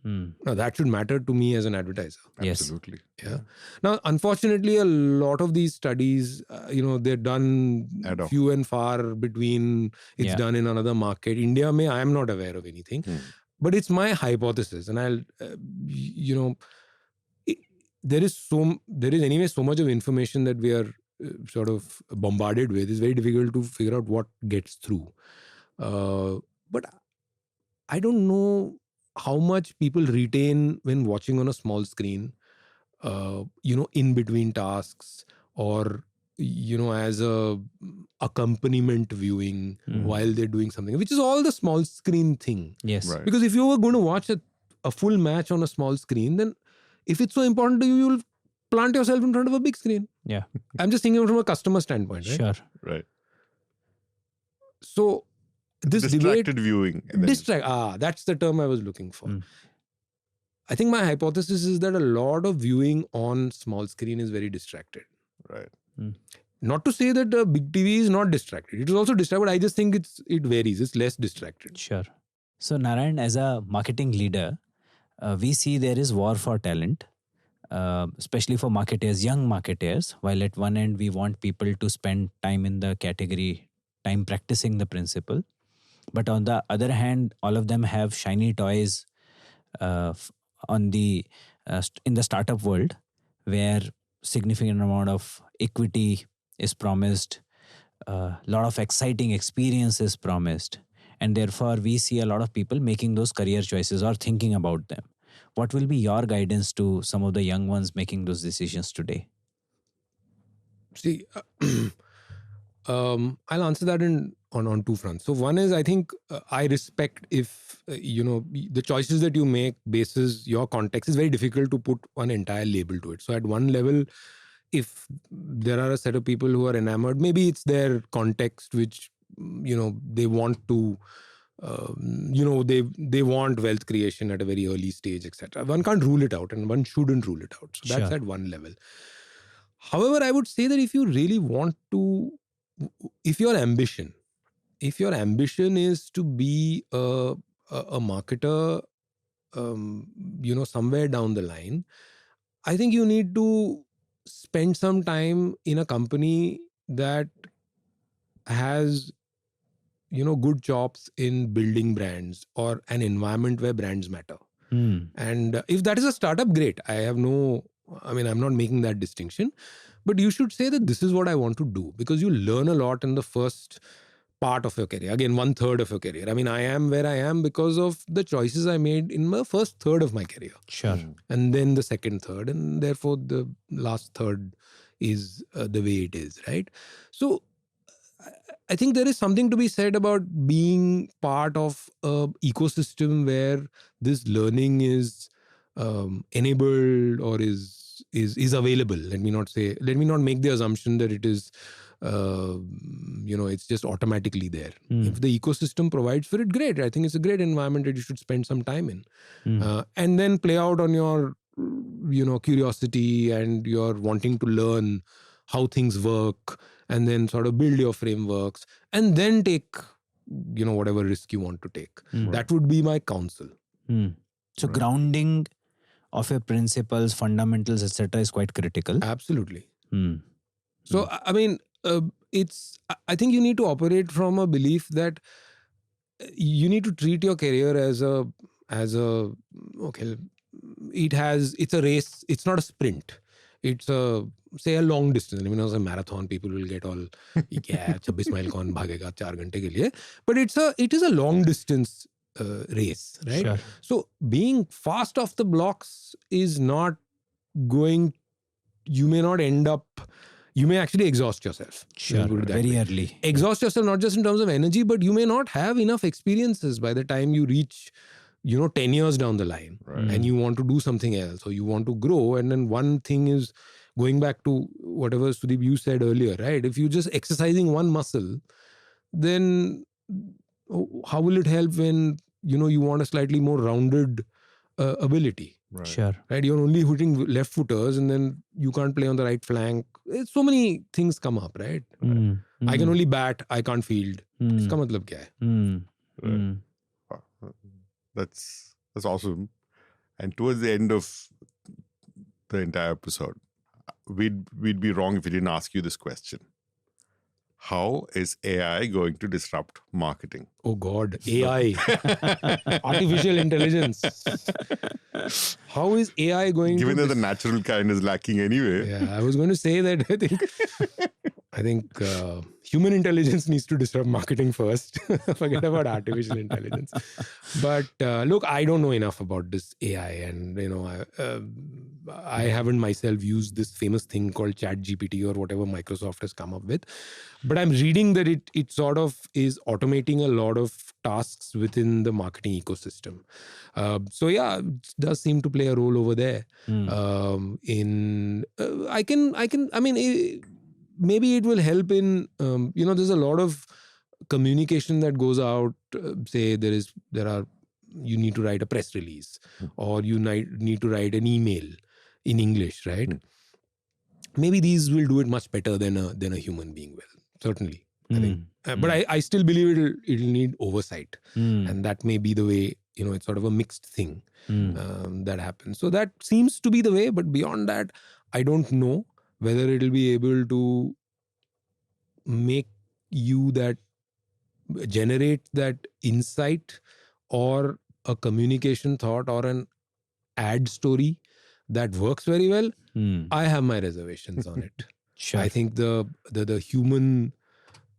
[SPEAKER 3] Now, that should matter to me as an advertiser.
[SPEAKER 4] Yes.
[SPEAKER 2] Absolutely.
[SPEAKER 3] Yeah. Now, unfortunately, a lot of these studies, they're done
[SPEAKER 2] Ad hoc.
[SPEAKER 3] few and far between. It's
[SPEAKER 4] Yeah.
[SPEAKER 3] done in another market. India, I am not aware of anything. But it's my hypothesis, and I'll, there is anyway so much of information that we are sort of bombarded with. It's very difficult to figure out what gets through. But I don't know how much people retain when watching on a small screen, in between tasks, or as a accompaniment viewing while they're doing something, which is all the small screen thing.
[SPEAKER 4] Yes.
[SPEAKER 2] Right.
[SPEAKER 3] Because if you were going to watch a full match on a small screen, then if it's so important to you, you'll plant yourself in front of a big screen.
[SPEAKER 4] Yeah.
[SPEAKER 3] I'm just thinking from a customer standpoint, right?
[SPEAKER 4] Sure.
[SPEAKER 2] Right.
[SPEAKER 3] So this
[SPEAKER 2] Distracted viewing.
[SPEAKER 3] that's the term I was looking for. I think my hypothesis is that a lot of viewing on small screen is very distracted.
[SPEAKER 2] Right.
[SPEAKER 3] Not to say that a big TV is not distracted. It is also distracted, but I just think it varies. It's less distracted.
[SPEAKER 4] Sure. So Narayan, as a marketing leader, we see there is war for talent, especially for marketers, young marketers. While at one end we want people to spend time in the category, time practicing the principle. But on the other hand, all of them have shiny toys in the startup world, where significant amount of equity is promised, a lot of exciting experience is promised, and therefore we see a lot of people making those career choices or thinking about them. What will be your guidance to some of the young ones making those decisions today?
[SPEAKER 3] See, I'll answer that on two fronts. So one is, I think I respect if the choices that you make basis your context. Is very difficult to put one entire label to it. So at one level, if there are a set of people who are enamored, maybe it's their context which they want to. They want wealth creation at a very early stage, etc. One can't rule it out, and one shouldn't rule it out. So that's
[SPEAKER 4] Sure.
[SPEAKER 3] at one level. However, I would say that if you really want to, if your ambition is to be a marketer, somewhere down the line, I think you need to spend some time in a company that has good chops in building brands or an environment where brands matter. And if that is a startup, great. I'm not making that distinction, but you should say that this is what I want to do, because you learn a lot in the first part of your career. Again, 1/3 of your career. I am where I am because of the choices I made in my first third of my career.
[SPEAKER 4] Sure.
[SPEAKER 3] And then the second third, and therefore the last third is the way it is, right? So I think there is something to be said about being part of an ecosystem where this learning is enabled or is available. Let me not make the assumption that it is, it's just automatically there. If the ecosystem provides for it, great. I think it's a great environment that you should spend some time in, and then play out on your, curiosity and your wanting to learn how things work, and then sort of build your frameworks, and then take, whatever risk you want to take. That would be my counsel.
[SPEAKER 4] So grounding of your principles, fundamentals, etc., is quite critical.
[SPEAKER 3] Absolutely. So, I think you need to operate from a belief that you need to treat your career as a it's a race. It's not a sprint. It's a long distance. As a marathon, people will get all, 26 mile kaun bhagega 4 ghante ke liye. But it is a long distance race, right?
[SPEAKER 4] Sure.
[SPEAKER 3] So being fast off the blocks is not going, you may not end up, you may actually exhaust yourself.
[SPEAKER 4] Sure. Very early.
[SPEAKER 3] Exhaust yourself not just in terms of energy, but you may not have enough experiences by the time you reach 10 years down the line, and you want to do something else, or you want to grow. And then one thing is, going back to whatever Sudeep you said earlier, right? If you're just exercising one muscle, then how will it help when you want a slightly more rounded ability?
[SPEAKER 2] Right.
[SPEAKER 4] Sure.
[SPEAKER 3] Right? You're only hitting left footers, and then you can't play on the right flank. So many things come up, right? I can only bat, I can't field. Iska matlab kya hai?
[SPEAKER 2] Right. That's awesome. And towards the end of the entire episode, we'd be wrong if we didn't ask you this question. How is AI going to disrupt marketing?
[SPEAKER 3] Oh God, AI, artificial intelligence. How is AI going
[SPEAKER 2] Given
[SPEAKER 3] to...
[SPEAKER 2] that the natural kind is lacking anyway.
[SPEAKER 3] Yeah, I was going to say that I think human intelligence needs to disrupt marketing first. Forget about artificial intelligence. But look, I don't know enough about this AI, and I haven't myself used this famous thing called ChatGPT or whatever Microsoft has come up with. But I'm reading that it sort of is automating a lot of tasks within the marketing ecosystem. So yeah, it does seem to play a role over there. Maybe it will help in, there's a lot of communication that goes out. Say you need to write a press release, or you need to write an email in English, right? Maybe these will do it much better than a human being will. Certainly, I think. But I still believe it'll need oversight, and that may be the way. It's sort of a mixed thing that happens. So that seems to be the way. But beyond that, I don't know whether it'll be able to make you generate that insight or a communication thought or an ad story that works very well. I have my reservations on it.
[SPEAKER 4] Sure.
[SPEAKER 3] I think the human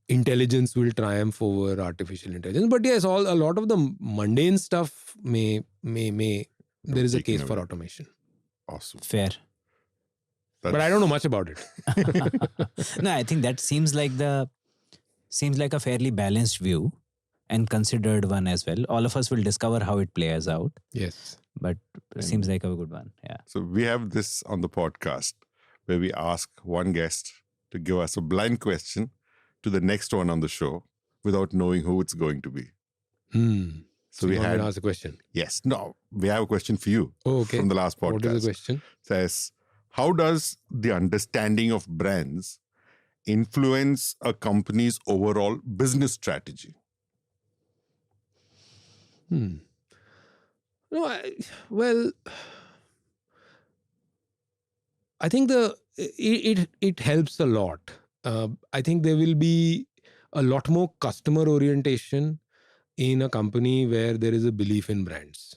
[SPEAKER 3] intelligence will triumph over artificial intelligence. But yes, a lot of the mundane stuff may there is a case for automation.
[SPEAKER 2] Awesome.
[SPEAKER 4] Fair.
[SPEAKER 3] But I don't know much about it.
[SPEAKER 4] No, I think that seems like a fairly balanced view and considered one as well. All of us will discover how it plays out.
[SPEAKER 3] Yes.
[SPEAKER 4] But it seems like a good one. Yeah.
[SPEAKER 2] So we have this on the podcast where we ask one guest to give us a blind question to the next one on the show without knowing who it's going to be.
[SPEAKER 3] So we had to ask a question.
[SPEAKER 2] Yes. No, we have a question for you.
[SPEAKER 3] Oh, okay.
[SPEAKER 2] From the last podcast.
[SPEAKER 3] What is the question?
[SPEAKER 2] Says, how does the understanding of brands influence a company's overall business strategy?
[SPEAKER 3] No, I think it helps a lot. I think there will be a lot more customer orientation in a company where there is a belief in brands.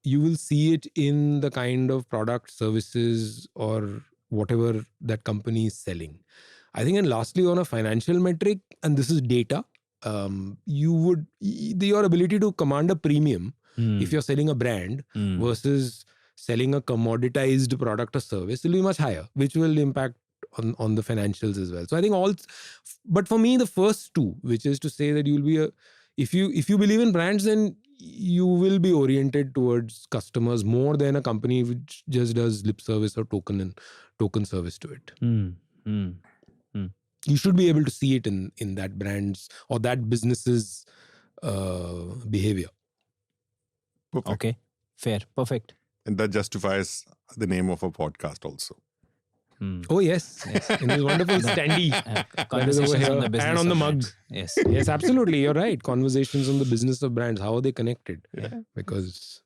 [SPEAKER 3] You will see it in the kind of product, services, or whatever that company is selling. I think, and lastly, on a financial metric, and this is data, your ability to command a premium if you're selling a brand versus selling a commoditized product or service will be much higher, which will impact on the financials as well. So I think but for me, the first two, which is to say that you'll be if you believe in brands, then you will be oriented towards customers more than a company which just does lip service or token service to it. You should be able to see it in that brand's or that business's behavior.
[SPEAKER 2] Perfect.
[SPEAKER 4] Okay, fair, perfect.
[SPEAKER 2] And that justifies the name of a podcast also.
[SPEAKER 3] Oh yes, in this wonderful standee
[SPEAKER 4] Conversations on the business
[SPEAKER 3] and on the mug.
[SPEAKER 4] Yes,
[SPEAKER 3] yes, absolutely. You're right. Conversations on the business of brands. How are they connected?
[SPEAKER 2] Yeah.
[SPEAKER 3] Because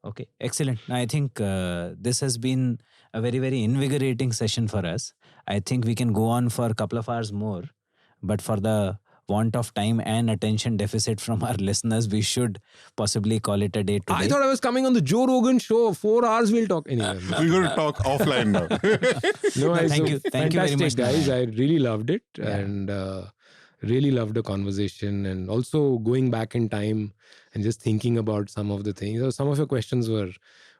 [SPEAKER 4] Okay, excellent. I think this has been a very, very invigorating session for us. I think we can go on for a couple of hours more, but for the want of time and attention deficit from our listeners, we should possibly call it a day today.
[SPEAKER 3] I thought I was coming on the Joe Rogan show. 4 hours we'll talk. Anyway,
[SPEAKER 2] We're going to talk offline now.
[SPEAKER 4] Thank you very much,
[SPEAKER 3] guys. I really loved it and really loved the conversation, and also going back in time and just thinking about some of the things. Some of your questions were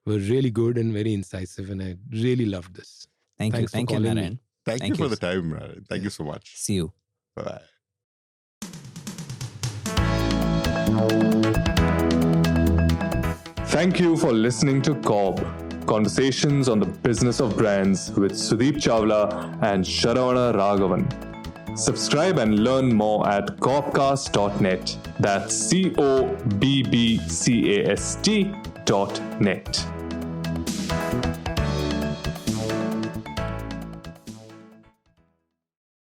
[SPEAKER 3] really good and very incisive, and I really loved this.
[SPEAKER 4] Thank you, Narayan.
[SPEAKER 2] Thank you for the time, Narayan. Thank you so much.
[SPEAKER 4] See you.
[SPEAKER 2] Bye-bye.
[SPEAKER 1] Thank you for listening to COB, Conversations on the Business of Brands with Sudeep Chawla and Sharavana Raghavan. Subscribe and learn more at cobcast.net. That's COBBCAST.net.